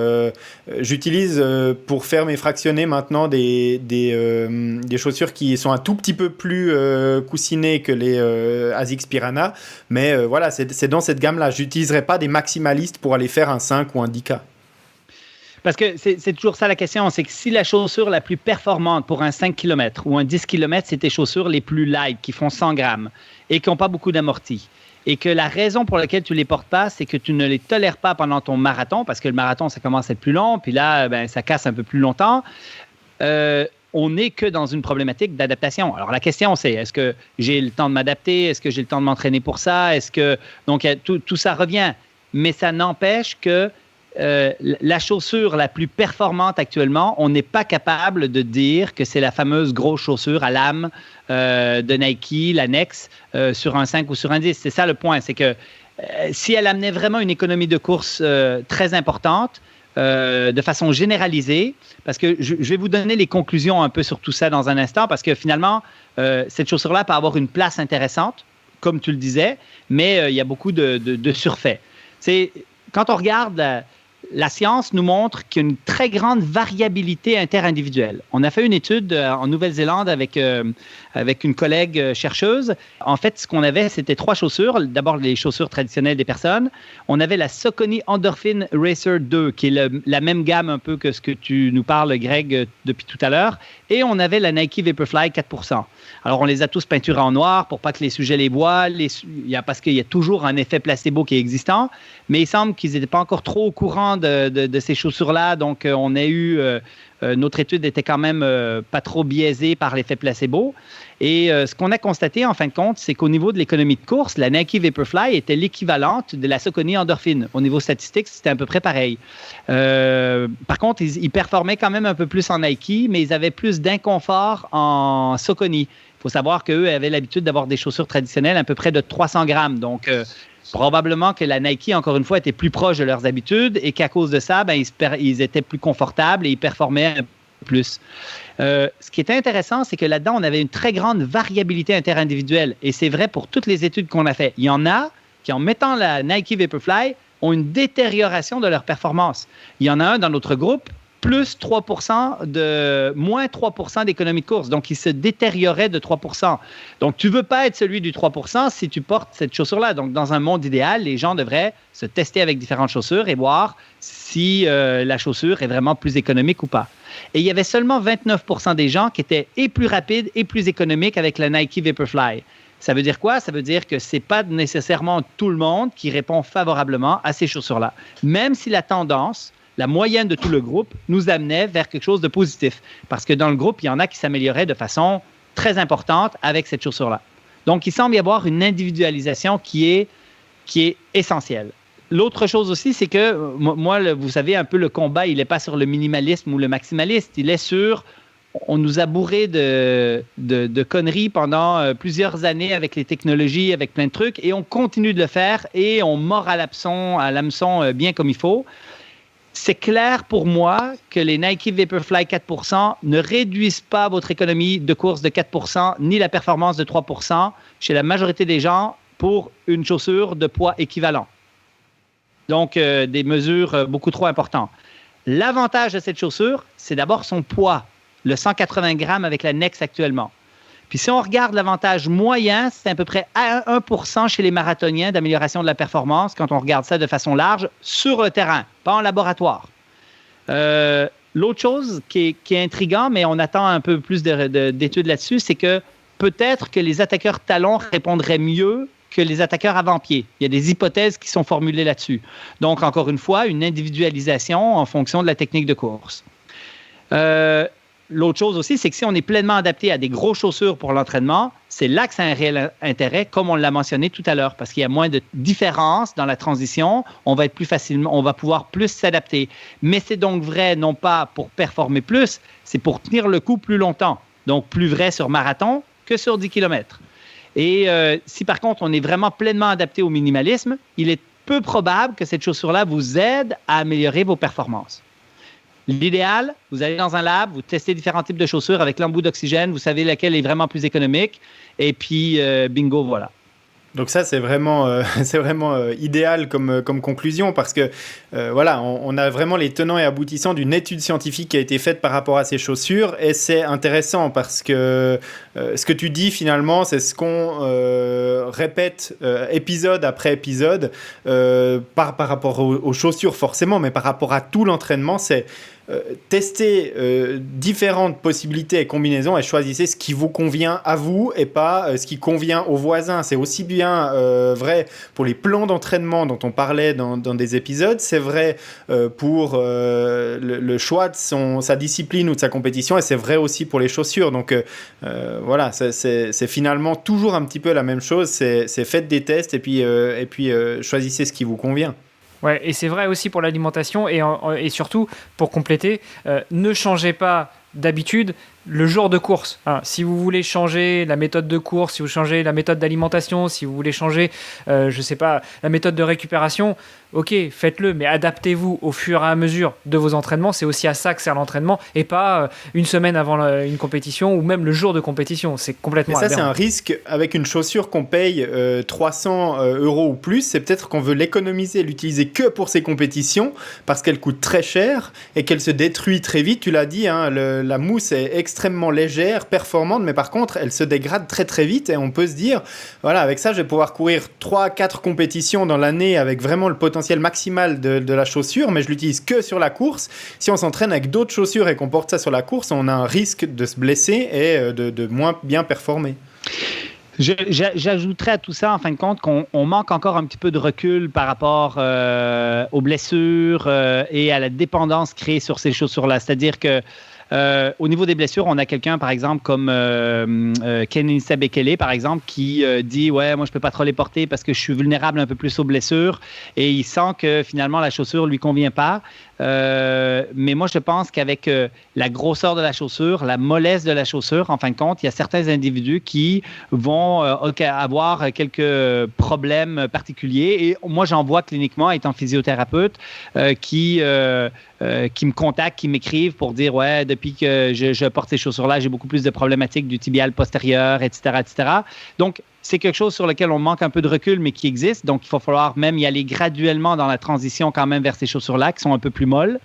J'utilise pour faire mes fractionnés maintenant des chaussures qui sont un tout petit peu plus coussinées que les ASICS Piranha. Mais voilà, c'est dans cette gamme-là. Je n'utiliserai pas des maximalistes pour aller faire un 5 ou un 10K. Parce que c'est toujours ça la question, c'est que si la chaussure la plus performante pour un 5 km ou un 10 km, c'est tes chaussures les plus light, qui font 100 grammes et qui n'ont pas beaucoup d'amorti, et que la raison pour laquelle tu ne les portes pas, c'est que tu ne les tolères pas pendant ton marathon, parce que le marathon, ça commence à être plus long, puis là, ça casse un peu plus longtemps, on n'est que dans une problématique d'adaptation. Alors, la question, c'est est-ce que j'ai le temps de m'adapter? Est-ce que j'ai le temps de m'entraîner pour ça? Donc, tout ça revient. Mais ça n'empêche que la chaussure la plus performante actuellement, on n'est pas capable de dire que c'est la fameuse grosse chaussure à lame de Nike, la Next, sur un 5 ou sur un 10. C'est ça le point, c'est que si elle amenait vraiment une économie de course très importante, de façon généralisée, parce que je vais vous donner les conclusions un peu sur tout ça dans un instant, parce que finalement, cette chaussure-là peut avoir une place intéressante, comme tu le disais, mais il y a beaucoup de surfaits. Quand on regarde... La science nous montre qu'il y a une très grande variabilité interindividuelle. On a fait une étude en Nouvelle-Zélande avec une collègue chercheuse. En fait, ce qu'on avait, c'était 3 chaussures. D'abord, les chaussures traditionnelles des personnes. On avait la Saucony Endorphin Racer 2, qui est la même gamme un peu que ce que tu nous parles, Greg, depuis tout à l'heure. Et on avait la Nike Vaporfly 4%. Alors, on les a tous peinturés en noir pour pas que les sujets les voient, parce qu'il y a toujours un effet placebo qui est existant. Mais il semble qu'ils n'étaient pas encore trop au courant de ces chaussures-là. Donc, on a eu... notre étude était quand même pas trop biaisée par l'effet placebo. Et ce qu'on a constaté, en fin de compte, c'est qu'au niveau de l'économie de course, la Nike Vaporfly était l'équivalente de la Saucony Endorphin. Au niveau statistique, c'était à peu près pareil. Par contre, ils performaient quand même un peu plus en Nike, mais ils avaient plus d'inconfort en Saucony. Il faut savoir qu'eux avaient l'habitude d'avoir des chaussures traditionnelles à peu près de 300 grammes. Donc, probablement que la Nike, encore une fois, était plus proche de leurs habitudes et qu'à cause de ça, ils étaient plus confortables et ils performaient un peu plus. Ce qui était intéressant, c'est que là-dedans, on avait une très grande variabilité interindividuelle. Et c'est vrai pour toutes les études qu'on a faites. Il y en a qui, en mettant la Nike Vaporfly, ont une détérioration de leur performance. Il y en a un dans notre groupe plus 3% moins 3% d'économie de course. Donc, il se détériorait de 3%. Donc, tu ne veux pas être celui du 3% si tu portes cette chaussure-là. Donc, dans un monde idéal, les gens devraient se tester avec différentes chaussures et voir si la chaussure est vraiment plus économique ou pas. Et il y avait seulement 29% des gens qui étaient et plus rapides et plus économiques avec la Nike Vaporfly. Ça veut dire quoi? Ça veut dire que ce n'est pas nécessairement tout le monde qui répond favorablement à ces chaussures-là. Même si la tendance, la moyenne de tout le groupe, nous amenait vers quelque chose de positif. Parce que dans le groupe, il y en a qui s'amélioraient de façon très importante avec cette chaussure-là. Donc, il semble y avoir une individualisation qui est essentielle. L'autre chose aussi, c'est que, moi, vous savez, un peu le combat, il n'est pas sur le minimalisme ou le maximaliste, il est sur... On nous a bourré de conneries pendant plusieurs années avec les technologies, avec plein de trucs, et on continue de le faire et on mord à l'hameçon bien comme il faut. C'est clair pour moi que les Nike Vaporfly 4% ne réduisent pas votre économie de course de 4%, ni la performance de 3% chez la majorité des gens pour une chaussure de poids équivalent. Donc, des mesures beaucoup trop importantes. L'avantage de cette chaussure, c'est d'abord son poids. Le 180 grammes avec la Next actuellement. Puis si on regarde l'avantage moyen, c'est à peu près 1% chez les marathoniens d'amélioration de la performance quand on regarde ça de façon large sur le terrain, pas en laboratoire. L'autre chose qui est intriguant, mais on attend un peu plus d'études là-dessus, c'est que peut-être que les attaqueurs talons répondraient mieux que les attaqueurs avant-pied. Il y a des hypothèses qui sont formulées là-dessus. Donc, encore une fois, une individualisation en fonction de la technique de course. L'autre chose aussi, c'est que si on est pleinement adapté à des grosses chaussures pour l'entraînement, c'est là que ça a un réel intérêt, comme on l'a mentionné tout à l'heure, parce qu'il y a moins de différence dans la transition, on va pouvoir plus s'adapter. Mais c'est donc vrai, non pas pour performer plus, c'est pour tenir le coup plus longtemps. Donc, plus vrai sur marathon que sur 10 km. Et si par contre, on est vraiment pleinement adapté au minimalisme, il est peu probable que cette chaussure-là vous aide à améliorer vos performances. L'idéal, vous allez dans un lab, vous testez différents types de chaussures avec l'embout d'oxygène, vous savez laquelle est vraiment plus économique, et puis bingo, voilà. Donc ça, c'est vraiment idéal comme conclusion parce que voilà, on a vraiment les tenants et aboutissants d'une étude scientifique qui a été faite par rapport à ces chaussures et c'est intéressant parce que ce que tu dis finalement, c'est ce qu'on répète épisode après épisode par rapport aux chaussures forcément, mais par rapport à tout l'entraînement, c'est tester différentes possibilités et combinaisons et choisissez ce qui vous convient à vous et pas ce qui convient aux voisins. C'est aussi bien vrai pour les plans d'entraînement dont on parlait dans des épisodes, c'est vrai pour le choix de sa discipline ou de sa compétition et c'est vrai aussi pour les chaussures. Donc voilà, c'est finalement toujours un petit peu la même chose, c'est faites des tests et puis choisissez ce qui vous convient. Ouais, et c'est vrai aussi pour l'alimentation et surtout, pour compléter, ne changez pas d'habitude le jour de course. Si vous voulez changer la méthode de course, si vous changez la méthode d'alimentation, si vous voulez changer, la méthode de récupération, ok, faites-le, mais adaptez-vous au fur et à mesure de vos entraînements. C'est aussi à ça que sert l'entraînement et pas une semaine avant une compétition ou même le jour de compétition. C'est complètement aberrant. Ça, aberrant. C'est un risque avec une chaussure qu'on paye 300 € ou plus. C'est peut-être qu'on veut l'économiser, l'utiliser que pour ces compétitions parce qu'elle coûte très cher et qu'elle se détruit très vite. Tu l'as dit, la mousse est extrêmement légère, performante, mais par contre, elle se dégrade très très vite et on peut se dire, voilà, avec ça, je vais pouvoir courir 3-4 compétitions dans l'année avec vraiment le potentiel maximal de la chaussure, mais je l'utilise que sur la course. Si on s'entraîne avec d'autres chaussures et qu'on porte ça sur la course, on a un risque de se blesser et de moins bien performer. J'ajouterais à tout ça, en fin de compte, qu'on manque encore un petit peu de recul par rapport aux blessures et à la dépendance créée sur ces chaussures-là. C'est-à-dire que au niveau des blessures, on a quelqu'un, par exemple, comme Kenenisa Bekele, par exemple, qui dit « Ouais, moi, je ne peux pas trop les porter parce que je suis vulnérable un peu plus aux blessures. » Et il sent que, finalement, la chaussure ne lui convient pas. Mais moi, je pense qu'avec la grosseur de la chaussure, la mollesse de la chaussure, en fin de compte, il y a certains individus qui vont avoir quelques problèmes particuliers. Et moi, j'en vois cliniquement, étant physiothérapeute, qui me contactent, qui m'écrivent pour dire « Ouais, depuis que je porte ces chaussures-là, j'ai beaucoup plus de problématiques du tibial postérieur, etc. etc. » Donc, c'est quelque chose sur lequel on manque un peu de recul, mais qui existe. Donc, il va falloir même y aller graduellement dans la transition quand même vers ces chaussures-là, qui sont un peu plus molles.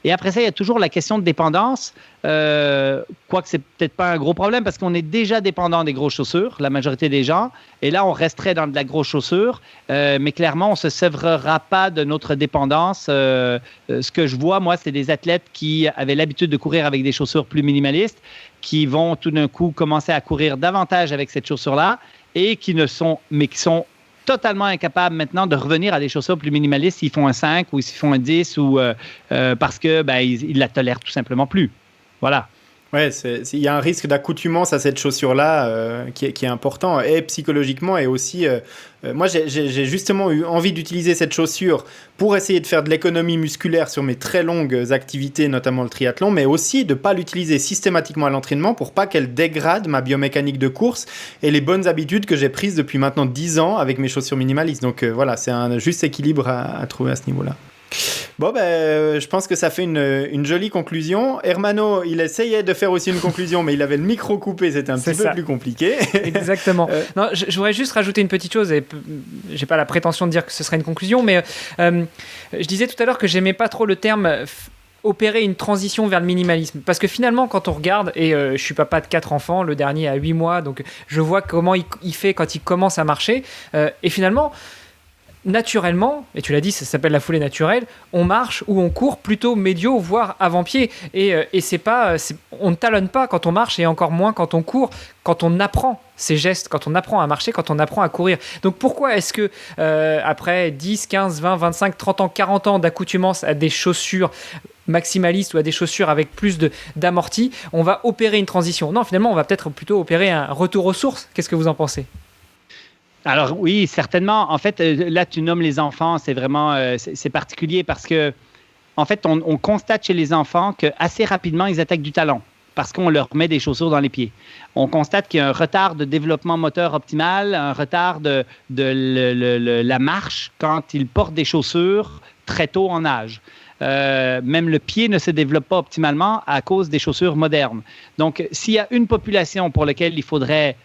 Et après ça, il y a toujours la question de dépendance, quoique c'est peut-être pas un gros problème parce qu'on est déjà dépendant des grosses chaussures, la majorité des gens. Et là, on resterait dans de la grosse chaussure, mais clairement, on ne se sévrera pas de notre dépendance. Ce que je vois, moi, c'est des athlètes qui avaient l'habitude de courir avec des chaussures plus minimalistes, qui vont tout d'un coup commencer à courir davantage avec cette chaussure-là et qui sont totalement incapables maintenant de revenir à des chaussures plus minimalistes s'ils font un 5 ou s'ils font un 10 ou parce que ils la tolèrent tout simplement plus. Voilà. Ouais, il y a un risque d'accoutumance à cette chaussure-là qui est important, et psychologiquement, et aussi, moi j'ai justement eu envie d'utiliser cette chaussure pour essayer de faire de l'économie musculaire sur mes très longues activités, notamment le triathlon, mais aussi de ne pas l'utiliser systématiquement à l'entraînement pour pas qu'elle dégrade ma biomécanique de course et les bonnes habitudes que j'ai prises depuis maintenant 10 ans avec mes chaussures minimalistes. Donc voilà, c'est un juste équilibre à trouver à ce niveau-là. Bon, je pense que ça fait une jolie conclusion. Hermano, il essayait de faire aussi une conclusion, mais il avait le micro coupé, c'était un petit peu plus compliqué. Exactement. Non, je voudrais juste rajouter une petite chose, et j'ai pas la prétention de dire que ce serait une conclusion, mais je disais tout à l'heure que j'aimais pas trop le terme opérer une transition vers le minimalisme. Parce que finalement, quand on regarde, et je suis papa de 4 enfants, le dernier a 8 mois, donc je vois comment il fait quand il commence à marcher, et finalement, naturellement, et tu l'as dit, ça s'appelle la foulée naturelle, on marche ou on court plutôt médio, voire avant-pied. Et on ne talonne pas quand on marche et encore moins quand on court, quand on apprend ces gestes, quand on apprend à marcher, quand on apprend à courir. Donc pourquoi est-ce que après 10, 15, 20, 25, 30 ans, 40 ans d'accoutumance à des chaussures maximalistes ou à des chaussures avec plus d'amorti, on va opérer une transition? Non, finalement, on va peut-être plutôt opérer un retour aux sources. Qu'est-ce que vous en pensez? Alors oui, certainement. En fait, là, tu nommes les enfants, c'est vraiment c'est particulier parce que, en fait, on constate chez les enfants qu'assez rapidement, ils attaquent du talon parce qu'on leur met des chaussures dans les pieds. On constate qu'il y a un retard de développement moteur optimal, un retard de la marche quand ils portent des chaussures très tôt en âge. Même le pied ne se développe pas optimalement à cause des chaussures modernes. Donc, s'il y a une population pour laquelle il faudrait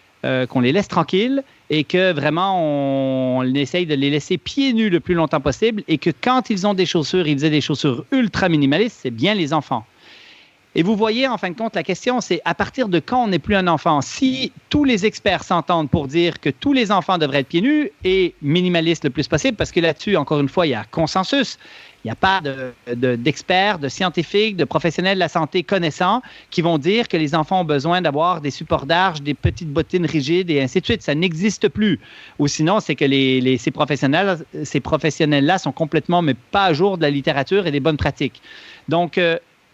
qu'on les laisse tranquilles et que vraiment on essaye de les laisser pieds nus le plus longtemps possible et que quand ils ont des chaussures, ils aient des chaussures ultra minimalistes, c'est bien les enfants. Et vous voyez, en fin de compte, la question, c'est à partir de quand on n'est plus un enfant? Si tous les experts s'entendent pour dire que tous les enfants devraient être pieds nus et minimalistes le plus possible, parce que là-dessus, encore une fois, il y a consensus. Il n'y a pas d'experts, de scientifiques, de professionnels de la santé connaissants qui vont dire que les enfants ont besoin d'avoir des supports d'arche, des petites bottines rigides et ainsi de suite. Ça n'existe plus. Ou sinon, c'est que ces professionnels-là sont complètement, mais pas à jour de la littérature et des bonnes pratiques. Donc,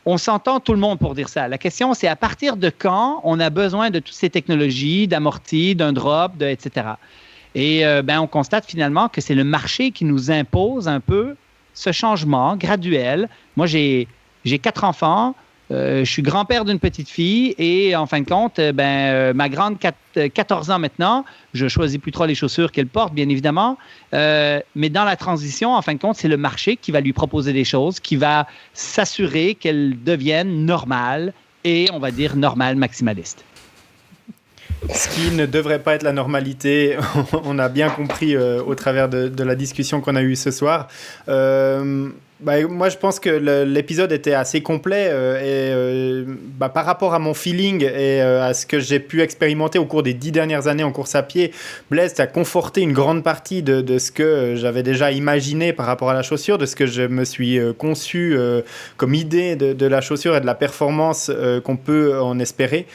on s'entend tout le monde pour dire ça. La question, c'est à partir de quand on a besoin de toutes ces technologies, d'amorti, d'un drop, etc. Et on constate finalement que c'est le marché qui nous impose un peu ce changement graduel. Moi, j'ai 4 enfants, je suis grand-père d'une petite fille et en fin de compte, ma grande 14 ans maintenant, je ne choisis plus trop les chaussures qu'elle porte, bien évidemment, mais dans la transition, en fin de compte, c'est le marché qui va lui proposer des choses, qui va s'assurer qu'elles deviennent normales et, on va dire, normales maximalistes. Ce qui ne devrait pas être la normalité, on a bien compris au travers de la discussion qu'on a eue ce soir. Moi, je pense que l'épisode était assez complet par rapport à mon feeling et à ce que j'ai pu expérimenter au cours des 10 dernières années en course à pied. Blaise, tu as conforté une grande partie de ce que j'avais déjà imaginé par rapport à la chaussure, de ce que je me suis conçu comme idée de la chaussure et de la performance qu'on peut en espérer.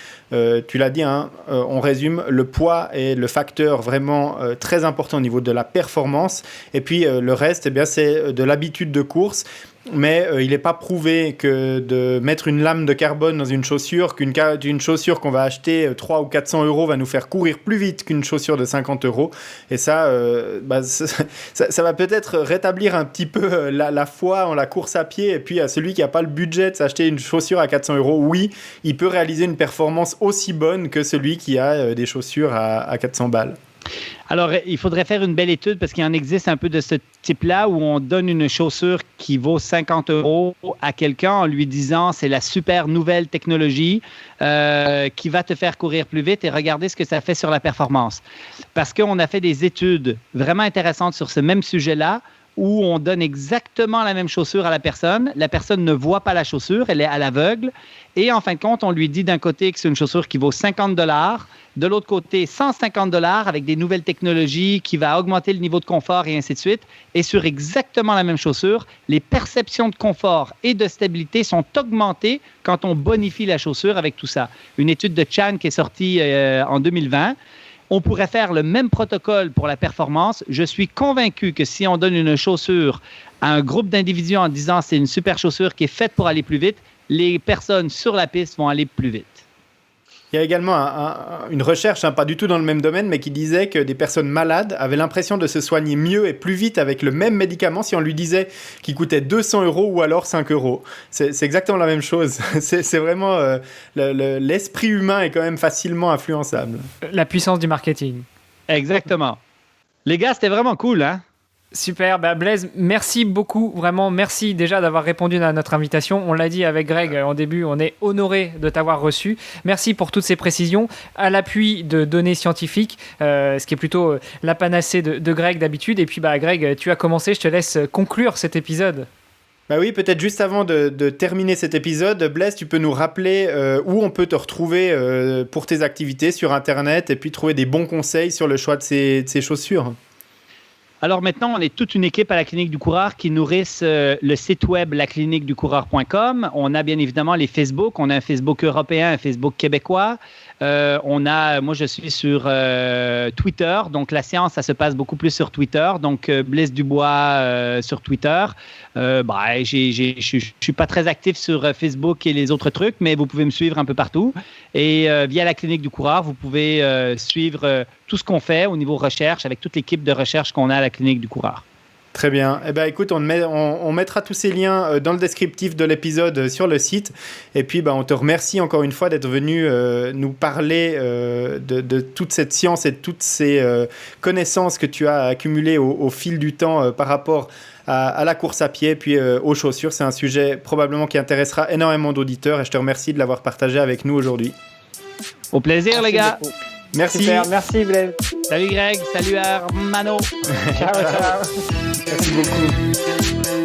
Tu l'as dit, on résume, le poids est le facteur vraiment très important au niveau de la performance. Et puis le reste, c'est de l'habitude de course. Mais il n'est pas prouvé que de mettre une lame de carbone dans une chaussure, qu'une chaussure qu'on va acheter 300 ou 400 euros va nous faire courir plus vite qu'une chaussure de 50 euros. Et ça va peut-être rétablir un petit peu la foi en la course à pied. Et puis à celui qui n'a pas le budget de s'acheter une chaussure à 400 euros, oui, il peut réaliser une performance aussi bonne que celui qui a des chaussures à 400 balles. Alors, il faudrait faire une belle étude parce qu'il en existe un peu de ce type-là où on donne une chaussure qui vaut 50 euros à quelqu'un en lui disant c'est la super nouvelle technologie qui va te faire courir plus vite et regardez ce que ça fait sur la performance. Parce qu'on a fait des études vraiment intéressantes sur ce même sujet-là où on donne exactement la même chaussure à la personne. La personne ne voit pas la chaussure, elle est à l'aveugle. Et en fin de compte, on lui dit d'un côté que c'est une chaussure qui vaut 50 $, de l'autre côté 150 $ avec des nouvelles technologies qui va augmenter le niveau de confort et ainsi de suite. Et sur exactement la même chaussure, les perceptions de confort et de stabilité sont augmentées quand on bonifie la chaussure avec tout ça. Une étude de Chan qui est sortie en 2020. On pourrait faire le même protocole pour la performance. Je suis convaincu que si on donne une chaussure à un groupe d'individus en disant c'est une super chaussure qui est faite pour aller plus vite, les personnes sur la piste vont aller plus vite. Il y a également une recherche, pas du tout dans le même domaine, mais qui disait que des personnes malades avaient l'impression de se soigner mieux et plus vite avec le même médicament si on lui disait qu'il coûtait 200 € ou alors 5 €. C'est exactement la même chose. C'est vraiment... l'esprit humain est quand même facilement influençable. La puissance du marketing. Exactement. Les gars, c'était vraiment cool, hein? Super, Blaise, merci beaucoup, vraiment merci déjà d'avoir répondu à notre invitation. On l'a dit avec Greg en début, on est honoré de t'avoir reçu. Merci pour toutes ces précisions, à l'appui de données scientifiques, ce qui est plutôt la panacée de Greg d'habitude. Et puis Greg, tu as commencé, je te laisse conclure cet épisode. Bah oui, peut-être juste avant de terminer cet épisode, Blaise, tu peux nous rappeler où on peut te retrouver pour tes activités sur Internet et puis trouver des bons conseils sur le choix de ces chaussures. Alors maintenant, on est toute une équipe à la Clinique du Coureur qui nourrissent le site web lacliniqueducoureur.com. On a bien évidemment les Facebook. On a un Facebook européen, un Facebook québécois. Moi, je suis sur Twitter. Donc, la séance, ça se passe beaucoup plus sur Twitter. Donc, Blaise Dubois sur Twitter. Je suis pas très actif sur Facebook et les autres trucs, mais vous pouvez me suivre un peu partout. Et via la Clinique du Coureur, vous pouvez suivre tout ce qu'on fait au niveau recherche avec toute l'équipe de recherche qu'on a à la Clinique du Coureur. Très bien. Eh ben, écoute, on mettra tous ces liens dans le descriptif de l'épisode sur le site. Et puis, on te remercie encore une fois d'être venu nous parler de toute cette science et de toutes ces connaissances que tu as accumulées au fil du temps par rapport à la course à pied, puis aux chaussures. C'est un sujet probablement qui intéressera énormément d'auditeurs et je te remercie de l'avoir partagé avec nous aujourd'hui. Au plaisir, merci les gars. Beaucoup. Merci. Super, merci Blaise. Salut Greg, salut Armano. Ciao, ciao. Merci beaucoup.